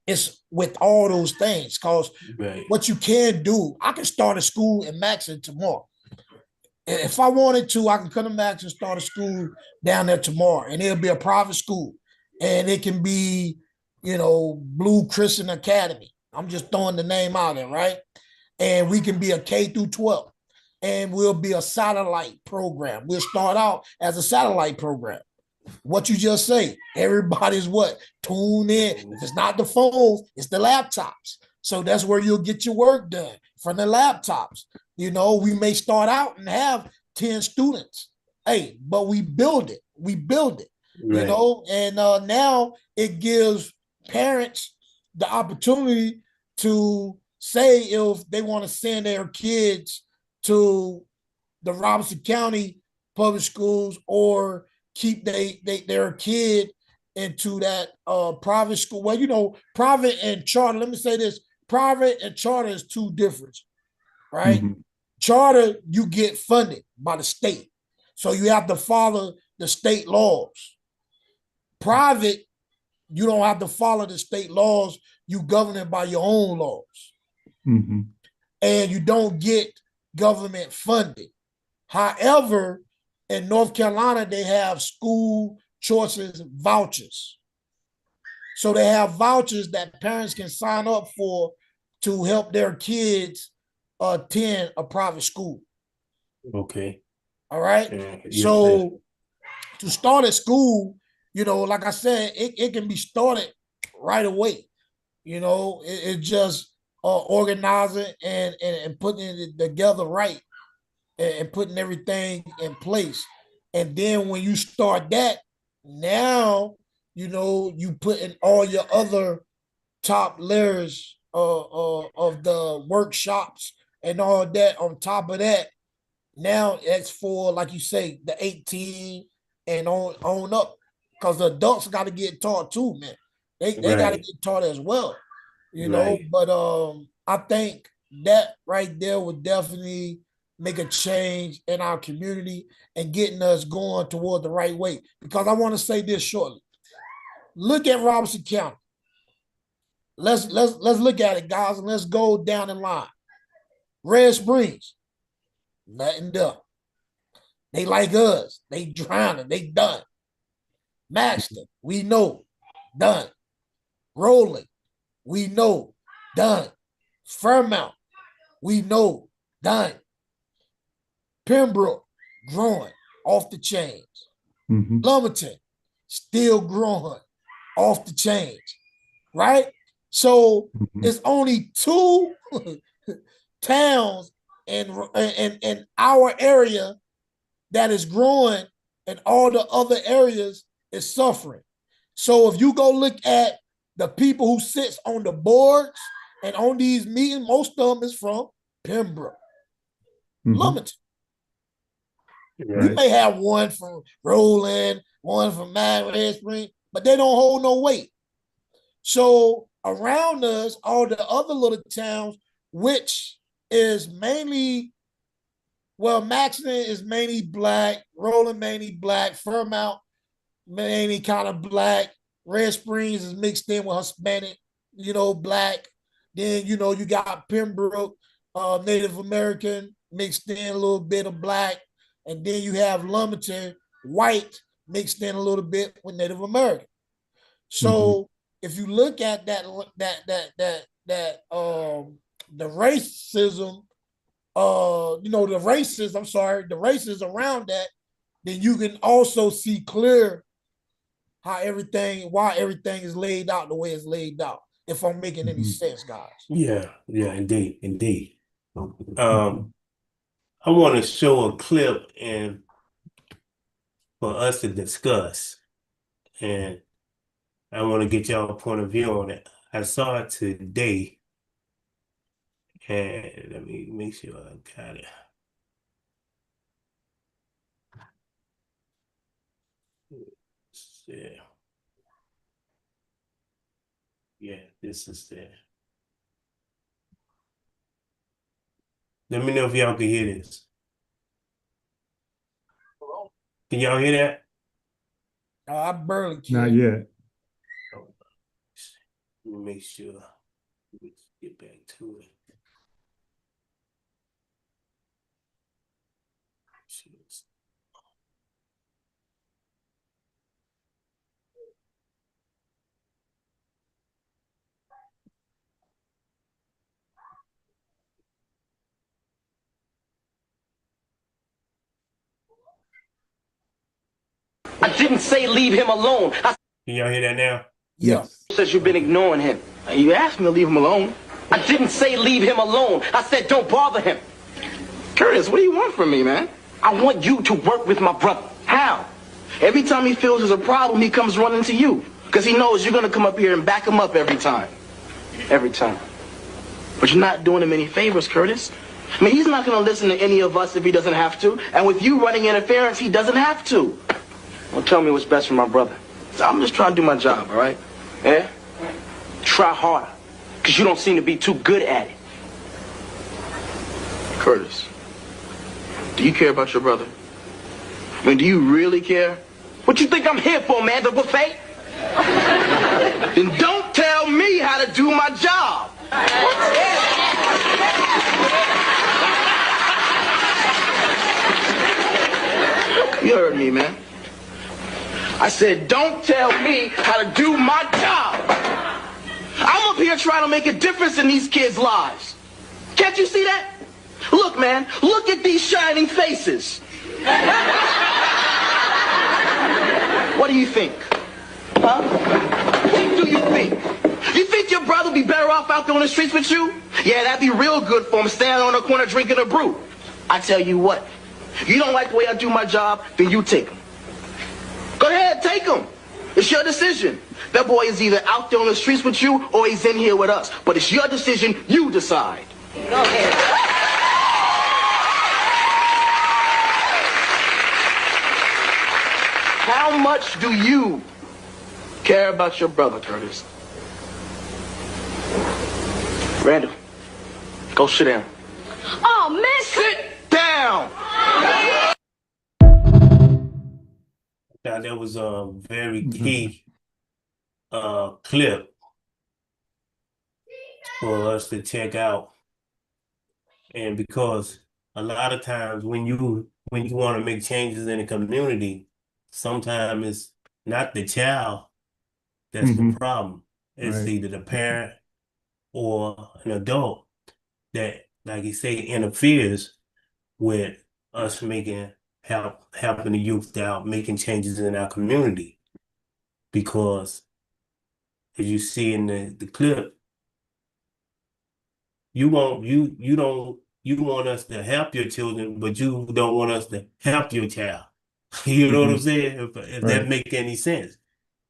with all those things because Right. what you can do, I can start a school in Maxon tomorrow. If I wanted to, I can come to Max and start a school down there tomorrow, and it'll be a private school, and it can be, Blue Christian Academy. I'm just throwing the name out there, right? And we can be a K through 12, and we'll be a satellite program. We'll start out as a satellite program. What you just say, everybody's what? Tune in. If it's not the phones, it's the laptops. So that's where you'll get your work done from the laptops. We may start out and have 10 students. Hey, but we build it. We build it, Right. and now it gives parents the opportunity to say if they want to send their kids to the Robeson County public schools or keep their kid into that private school. Well, private and charter. Let me say this: private and charter is two different, right? Hmm. Charter, you get funded by the state, so you have to follow the state laws. Private, you don't have to follow the state laws. You govern it by your own laws, Hmm. and you don't get government funding. However, in North Carolina, they have school choices vouchers. So they have vouchers that parents can sign up for to help their kids attend a private school. Okay. All right. Yes, sir. So to start at school, like I said, it can be started right away. It's just organizing and putting it together right and putting everything in place. And then when you start that, now you put in all your other top layers of the workshops and all that on top of that. Now it's for, like you say, the 18 and on up, because the adults got to get taught too, man. They got to Right. get taught as well, Right. But I think that right there would definitely make a change in our community and getting us going toward the right way. Because I want to say this shortly. Look at Robeson County. Let's look at it, guys, and let's go down the line. Red Springs, nothing done. They like us. They drowning. They done. Maxton, we know, done. Rolling, we know, done. Fairmount, we know, done. Pembroke, growing off the chains. Hmm. Lumberton, still growing off the chains, right? So Mhm. it's only two towns in our area that is growing, and all the other areas is suffering. So if you go look at the people who sits on the boards and on these meetings, most of them is from Pembroke, Mhm. Lumberton. You Right. may have one from Roland, one from Red Spring, but they don't hold no weight. So around us, all the other little towns, which is mainly, well, Maxton is mainly black, Roland mainly black, Fairmount mainly kind of black, Red Springs is mixed in with Hispanic, black. Then, you got Pembroke, Native American, mixed in a little bit of black. And then you have Lumberton, white, mixed in a little bit with Native American. So if you look at the racism, the races around that, then you can also see clear why everything is laid out the way it's laid out. If I'm making any sense, guys. Yeah, indeed, indeed. I want to show a clip and for us to discuss, and I want to get y'all point of view on it. I saw it today, and let me make sure I got it. Yeah. Yeah, this is it. Let me know if y'all can hear this. Can y'all hear that? I barely can. Not yet. Let me make sure we get back to it. I didn't say leave him alone. Can y'all hear that now? Yes. Says you've been ignoring him. You asked me to leave him alone. I didn't say leave him alone. I said don't bother him. Curtis, what do you want from me, man? I want you to work with my brother. How? Every time he feels there's a problem, he comes running to you. Because he knows you're going to come up here and back him up every time. Every time. But you're not doing him any favors, Curtis. I mean, he's not going to listen to any of us if he doesn't have to. And with you running interference, he doesn't have to. Well, tell me what's best for my brother. I'm just trying to do my job, all right? Yeah? Try harder. Because you don't seem to be too good at it. Curtis, do you care about your brother? I mean, do you really care? What you think I'm here for, man? The buffet? Then don't tell me how to do my job. You heard me, man. I said, don't tell me how to do my job. I'm up here trying to make a difference in these kids' lives. Can't you see that? Look, man, look at these shining faces. What do you think? Huh? What do you think? You think your brother would be better off out there on the streets with you? Yeah, that'd be real good for him, standing on the corner drinking a brew. I tell you what, you don't like the way I do my job, then you take him. Go ahead, take him. It's your decision. That boy is either out there on the streets with you or he's in here with us. But it's your decision. You decide. Go ahead. How much do you care about your brother, Curtis? Randall, go sit down. Oh, man. Sit down. Now, that was a very key clip for us to check out. And because a lot of times when you want to make changes in the community, sometimes it's not the child that's the problem. It's Right. either the parent or an adult that, like you say, interferes with us helping the youth out, making changes in our community. Because as you see in the clip, you want you want us to help your children, but you don't want us to help your child. You know what I'm saying? If that Right. make any sense.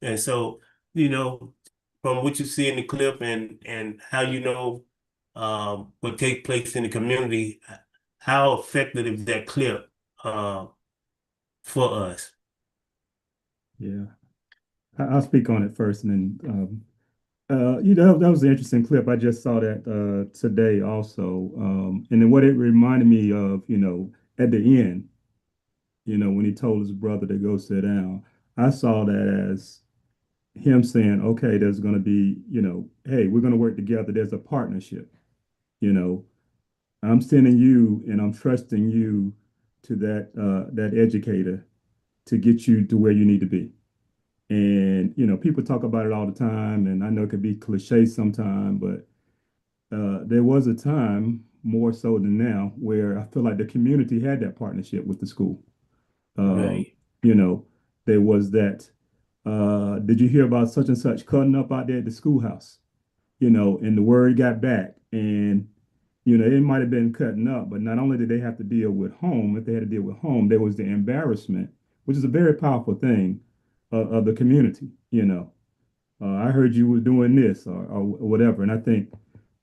And so, you know, from what you see in the clip and how you know what take place in the community, how effective is that clip for us? Yeah. I'll speak on it first, and then that was an interesting clip. I just saw that today also. And then what it reminded me of, at the end, when he told his brother to go sit down, I saw that as him saying, okay, there's going to be, hey, we're going to work together. There's a partnership. You know, I'm sending you and I'm trusting you to that educator to get you to where you need to be. And, people talk about it all the time, and I know it could be cliche sometimes, but there was a time more so than now where I feel like the community had that partnership with the school. Um, Right, you know, there was that, did you hear about such and such cutting up out there at the schoolhouse? And the word got back, and it might have been cutting up, but not only did they have to deal with home, if they had to deal with home, there was the embarrassment, which is a very powerful thing of the community. I heard you were doing this or whatever. And I think,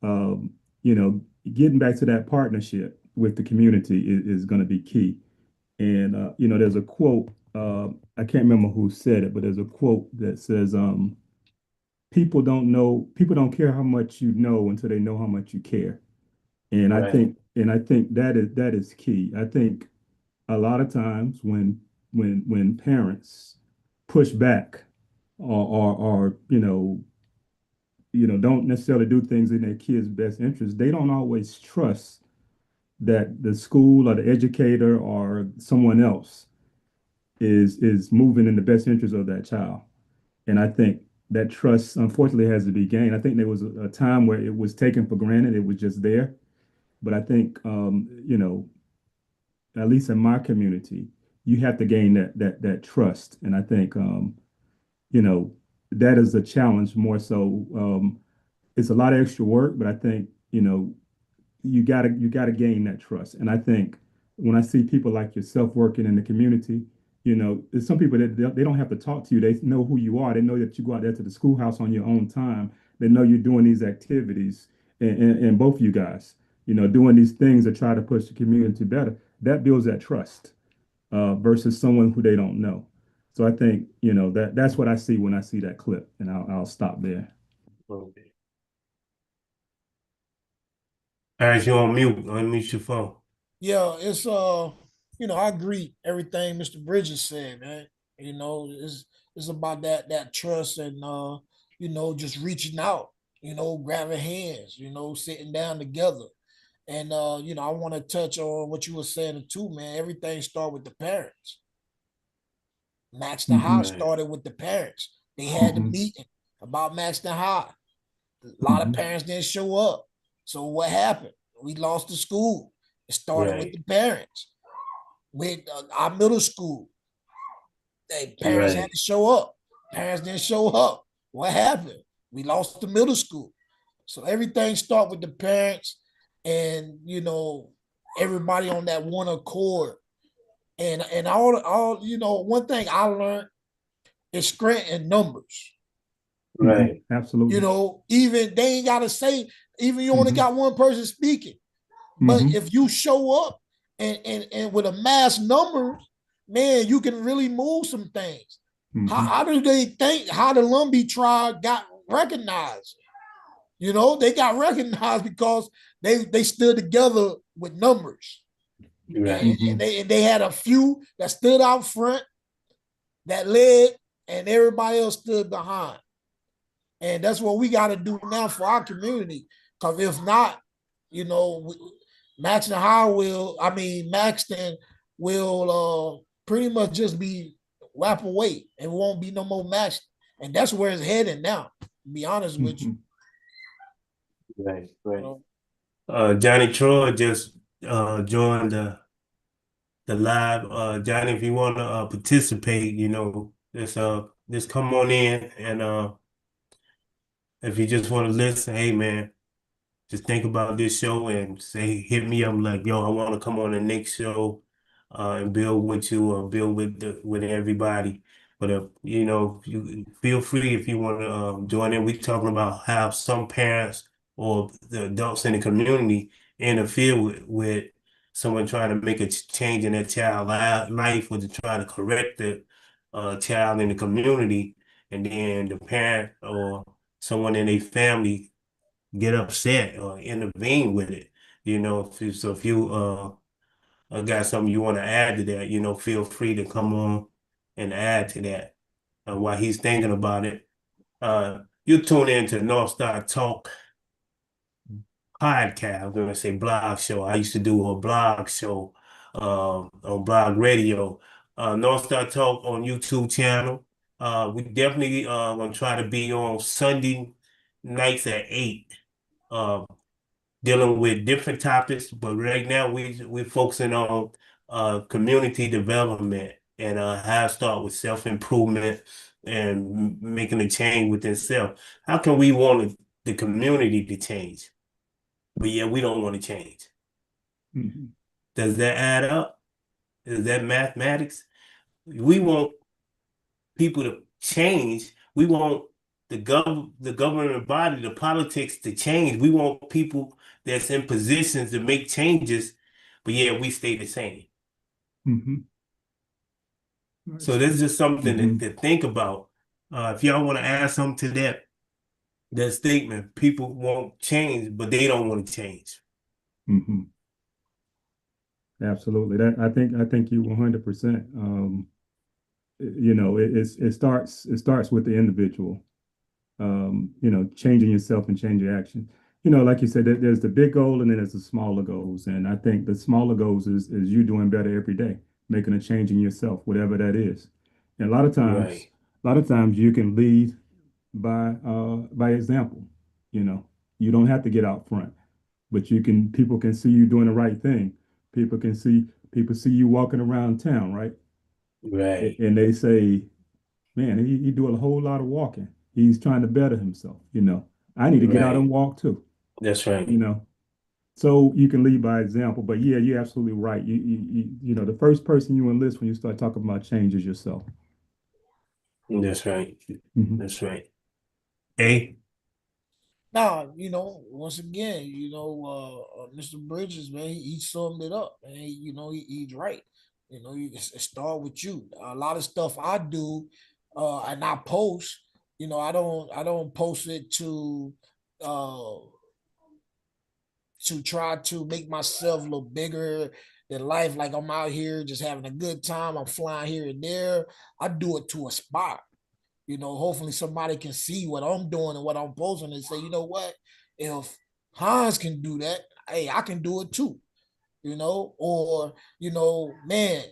um, you know, getting back to that partnership with the community is going to be key. And, there's a quote, I can't remember who said it, but there's a quote that says, people don't care how much you know until they know how much you care. And I right, think, that is key. I think a lot of times when parents push back or don't necessarily do things in their kids' best interest, they don't always trust that the school or the educator or someone else is moving in the best interest of that child. And I think that trust unfortunately has to be gained. I think there was a time where it was taken for granted, it was just there. But I think at least in my community, you have to gain that trust. And I think you know, that is a challenge more so. It's a lot of extra work, but I think, you gotta gain that trust. And I think when I see people like yourself working in the community, there's some people that they don't have to talk to you. They know who you are. They know that you go out there to the schoolhouse on your own time. They know you're doing these activities, and both of you guys, doing these things to try to push the community better. That builds that trust versus someone who they don't know. So I think, that's what I see when I see that clip, and I'll stop there. okay. All right, you on mute. Unmute your phone. Yeah, it's I agree everything Mr. Bridges said, man. It's about that trust and just reaching out, grabbing hands, sitting down together. And I want to touch on what you were saying too, man. Everything start with the parents. Maxton High Hmm. Right, started with the parents. They had the Hmm. meeting about Maxton High. A lot of Hmm. parents didn't show up. So what happened? We lost the school. It started with right, the parents. With our middle school, parents had right, to show up. Parents didn't show up. What happened? We lost the middle school. So everything start with the parents, and everybody on that one accord. And all one thing I learned is strength in numbers. Hmm. right, Absolutely. Even they ain't gotta say, even you only Hmm. got one person speaking. But Hmm. if you show up and with a mass number, man, you can really move some things. Hmm. How do they think how the Lumbee tribe got recognized? They got recognized because they stood together with numbers. And, right. Hmm. and they had a few that stood out front, that led, and everybody else stood behind. And that's what we got to do now for our community. Because if not, Maxton High Maxton will pretty much just be whap away and won't be no more Maxton. And that's where it's heading now, to be honest with you. Hmm. Right, You right. know? Johnny Troy just joined the live. Johnny, if you want to participate, just come on in, and if you just want to listen, hey man, just think about this show and say, hit me up like, yo, I want to come on the next show, and build with you or build with everybody. But you feel free if you want to join in. We talking about how some parents or the adults in the community interfere with someone trying to make a change in their child life or to try to correct the child in the community, and then the parent or someone in a family get upset or intervene with it. If you got something you want to add to that, feel free to come on and add to that while he's thinking about it. You tune into North Star Talk podcast. I'm gonna say blog show. I used to do a blog show on blog radio. North Star Talk on YouTube channel. We definitely gonna try to be on Sunday nights at 8. Uh, Dealing with different topics, but right now we're focusing on community development and how to start with self-improvement and making a change within self. How can we want the community to change, but yet we don't want to change? Mhm. Does that add up? Is that mathematics? We want people to change. We want the governing body, the politics to change. We want people that's in positions to make changes, but yeah, we stay the same. Mhm. So this is just something Mhm. to think about. If y'all want to add something to that statement, people won't change, but they don't want to change. Mhm. Absolutely. I think you 100%. It starts with the individual. Changing yourself and changing action. Like you said, there's the big goal and then there's the smaller goals. And I think the smaller goals is you doing better every day, making a change in yourself, whatever that is. And Right, a lot of times you can lead by example. You know, you don't have to get out front, but people can see you doing the right thing. People see you walking around town, right? right. And they say, man, he doing a whole lot of walking. He's trying to better himself. I need to get out and Right. walk too. That's You right. know, so you can lead by example. But yeah, you're absolutely right. The first person you enlist when you start talking about change is yourself. That's right. Mhm. That's right. Hey, Nah, once again, Mr. Bridges, man, he summed it up, man. He's right. It start with you. A lot of stuff I do, and I post. I don't post it uh, to try to make myself a little bigger than life. Like I'm out here just having a good time. I'm flying here and there. I do it to aspire. Hopefully somebody can see what I'm doing and what I'm posting and say, you know what, if Hans can do that, hey, I can do it too. Or man,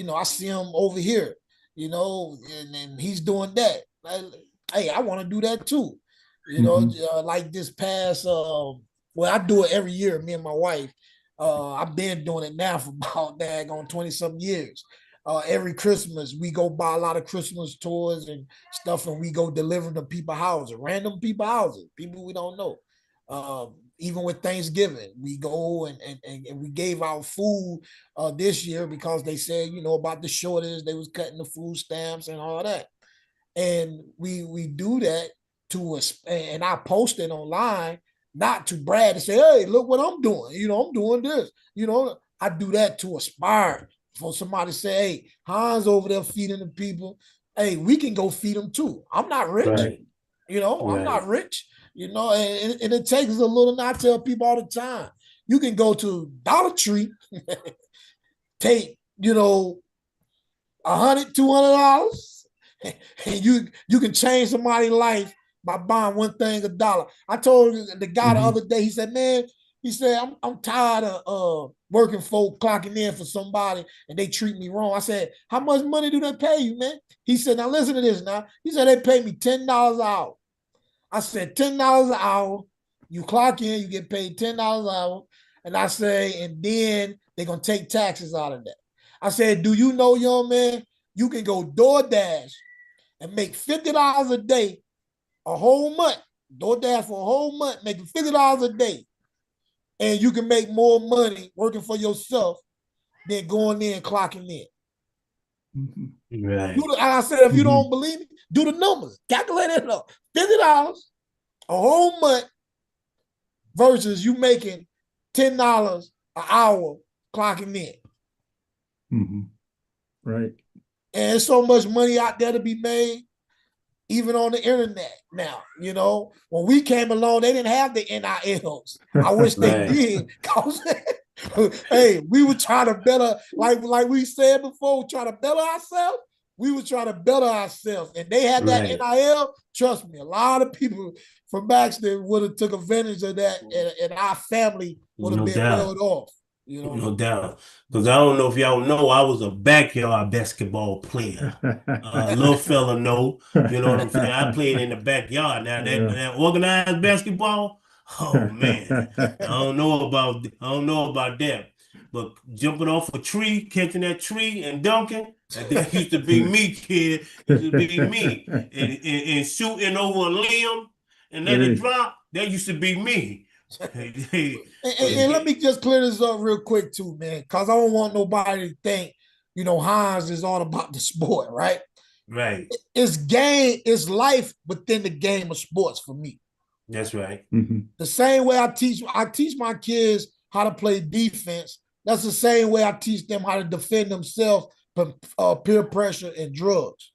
I see him over here, and he's doing that. Hey, I want to do that too. Mhm. Like this past, well, I do it every year. Me and my wife, I've been doing it now for about daggone 20 some years. Every Christmas, we go buy a lot of Christmas toys and stuff, and we go deliver to people houses, random people houses, people we don't know. Even with Thanksgiving, we go and we gave out food this year because they said, about the shortage, they was cutting the food stamps and all that. And we do that to us, and I post it online, not to brag and say, hey, look what I'm doing. I'm doing this. I do that to aspire for somebody to say, hey, Hans over there feeding the people. Hey, we can go feed them too. I'm not rich. right, I'm right, not rich. And it takes a little. And I tell people all the time, you can go to Dollar Tree, take $100, $200, and you can change somebody's life by buying one thing $1. I told the guy the Mhm. other day, he said, man, I'm tired of working folk clocking in for somebody and they treat me wrong. I said, how much money do they pay you, man? He said, now listen to this now. He said they pay me $10 an hour. I said, $10 an hour. You clock in, you get paid $10 an hour. And I say, and then they're gonna take taxes out of that. I said, do you know, young man, you can go DoorDash and make $50 a day, a whole month. DoorDash for a whole month, making $50 a day. and you can make more money working for yourself than going in and clocking in. Right. I said, if you don't believe me, do the numbers. Calculate it up. $50 a whole month versus you making $10 an hour clocking in. Right. And there's so much money out there to be made, even on the internet now. You know, when we came along, they didn't have the NILs. I wish they did. Hey, we were trying to better, like we said before, trying to better ourselves. We were trying to better ourselves, and they had that NIL. Trust me, a lot of people from Baxter would have took advantage of that, and our family would have been well off. You know? No doubt. Because I don't know if y'all know, I was a backyard basketball player. Little fella know, you know what I'm saying? I played in the backyard. Now that organized basketball, oh man, I don't know about that. But jumping off a tree, catching that tree and dunking, that used to be me, kid. It used to be me. And shooting over a limb and let it drop, that used to be me. And let me just clear this up real quick too, man, because I don't want nobody to think, you know, Hans is all about the sport, right? Right. It's life within the game of sports for me. That's right. The same way I teach my kids how to play defense. That's the same way I teach them how to defend themselves from peer pressure and drugs.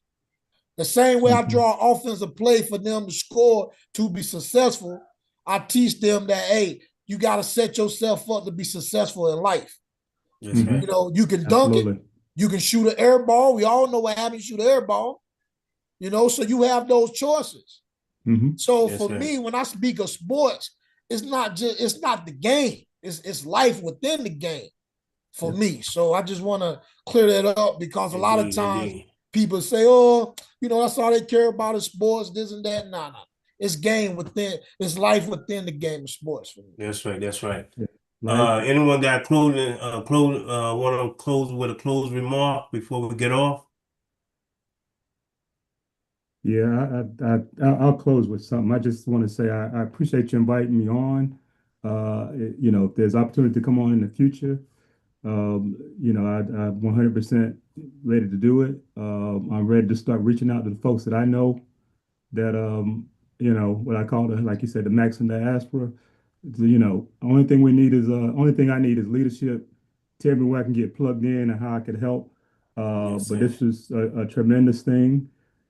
The same way I draw offensive play for them to score to be successful. I teach them that, hey, you got to set yourself up to be successful in life. That's right. You know, you can dunk it. You can shoot an air ball. We all know what happens, shoot an air ball. You know, so you have those choices. So for me, when I speak of sports, it's not the game. It's life within the game for me. So I just want to clear that up because a lot of times people say, oh, you know, that's all they care about is sports, this and that. No. It's game within, it's life within the game of sports for me. That's right. That's right. Anyone got want to close with a closed remark before we get off? Yeah, I'll close with something. I just want to say I appreciate you inviting me on. You know, if there's opportunity to come on in the future, you know, I'm 100% ready to do it. I'm ready to start reaching out to the folks that I know that you know, what I call like you said, the max and diaspora. You know, only thing I need is leadership. Tell me where I can get plugged in and how I could help. But this is a tremendous thing.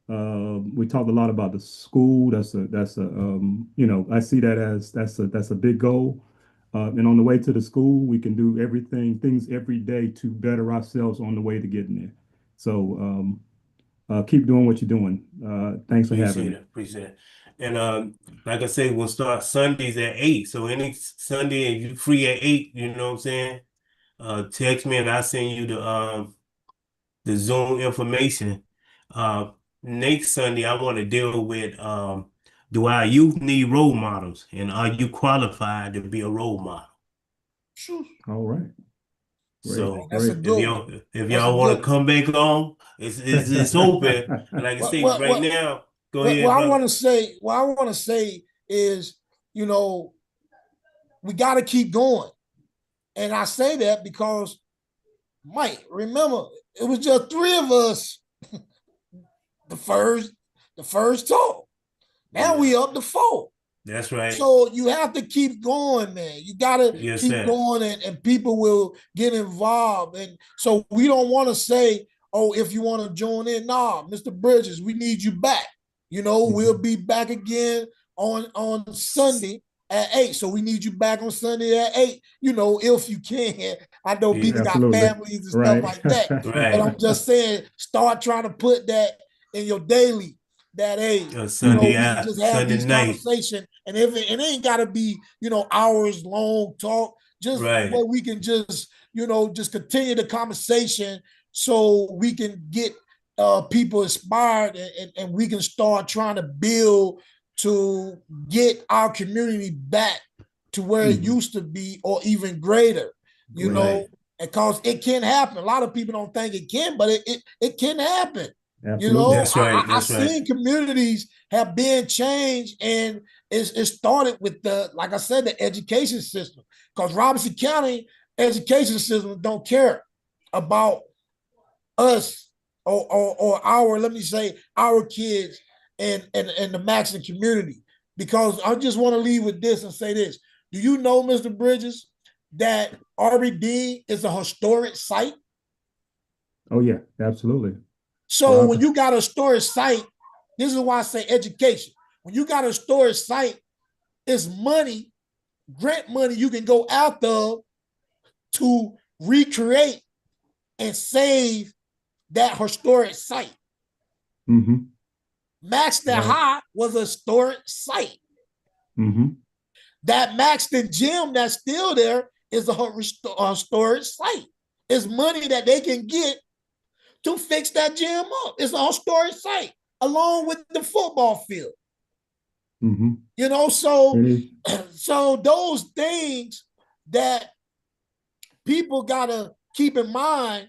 We talked a lot about the school. That's a you know, I see that as that's a big goal. And on the way to the school, we can do things every day to better ourselves on the way to getting there. So keep doing what you're doing. Thanks for having me. Appreciate it. And like I said, we'll start Sundays at 8. So any Sunday, if you're free at 8, you know what I'm saying? Text me and I'll send you the Zoom information. Next Sunday, I want to deal with do our youth need role models, and are you qualified to be a role model? Sure. All right. So if y'all want to come back on, it's open. Like I say, right now, go ahead. What I want to say is, you know, we got to keep going, and I say that because, Mike, remember, it was just 3 of us the first talk. Now we up to 4. That's right. So you have to keep going, man. You gotta keep going, and people will get involved. And so we don't want to say, oh, if you want to join in, nah, Mr. Bridges, we need you back. You know, we'll be back again on Sunday at 8. So we need you back on Sunday at 8, you know, if you can. I know people got families and stuff like that. But I'm just saying, start trying to put that in your daily, that Sunday, you know, we just have these conversations, and if it ain't got to be, you know, hours long talk, just where we can just, you know, just continue the conversation so we can get people inspired, and we can start trying to build to get our community back to where it used to be or even greater, you know, because it can happen. A lot of people don't think it can, but it can happen. You know, Absolutely. That's right. I That's right. seen communities have been changed, and it started with like I said, the education system. Because Robinson County education system don't care about us or our, let me say, our kids and the Maxon community. Because I just want to leave with this and say this. Do you know, Mr. Bridges, that RBD is a historic site? Oh yeah, absolutely. So Wow. when you got a historic site, this is why I say education. When you got a historic site, it's money, grant money you can go out of to recreate and save that historic site. Mm-hmm. Maxton Right. High was a historic site. Mm-hmm. That Maxton Gym that's still there is a historic site. It's money that they can get to fix that gym up. It's a historic site along with the football field. Mm-hmm. You know, so It is. so those things that people gotta keep in mind,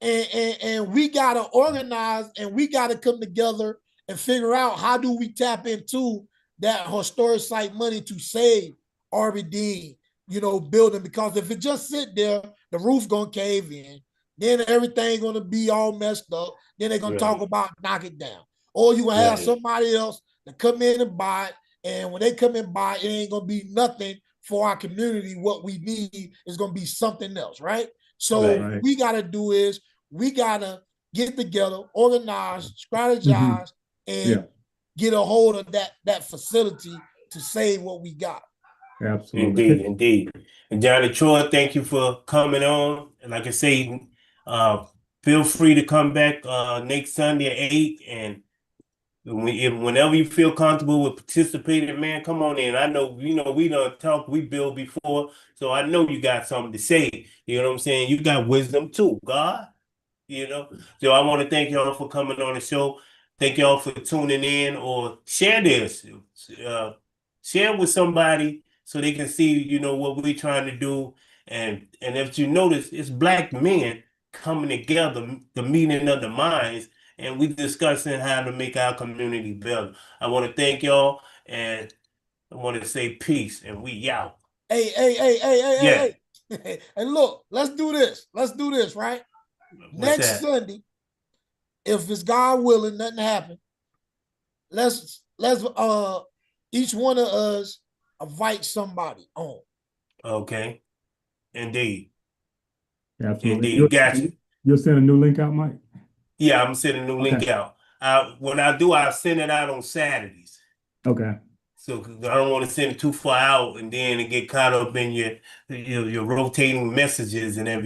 and we gotta organize, and we gotta come together and figure out how do we tap into that historic site money to save RBD, you know, building. Because if it just sit there, the roof gonna cave in, then everything gonna be all messed up. Then they're gonna talk Right. about knock it down, or you gonna have Right. somebody else to come in and buy it. And when they come and buy it, it ain't gonna be nothing for our community. What we need is gonna be something else, right? So Right. what we gotta do is we gotta get together, organize, Mm-hmm. strategize, and Yeah, get a hold of that facility to save what we got. absolutely. Indeed, indeed. And Johnny Troy, thank you for coming on. And like I say, uh, feel free to come back next Sunday at 8. And whenever you feel comfortable with participating, man, come on in. I know, we done talked, we built before, so I know you got something to say. You know what I'm saying? You got wisdom too, God. So I want to thank y'all for coming on the show. Thank y'all for tuning in, or share this. Uh, Share with somebody so they can see, what we're trying to do. And if you notice, it's black men coming together, the meeting of the minds, and we discussing how to make our community better. I want to thank y'all, and I want to say peace, and we out. Hey, Yeah. hey. And look, let's do this. Let's do this, right? What's Next that? Sunday, if it's God willing, nothing happen. Let's each one of us invite somebody on. Okay. Indeed. Absolutely. Indeed. Gotcha. You'll send a new link out, Mike? Yeah, I'm sending a new link Okay. out. When I do, I'll send it out on Saturdays. Okay. So 'cause I don't want to send it too far out and then it get caught up in your rotating messages and everything.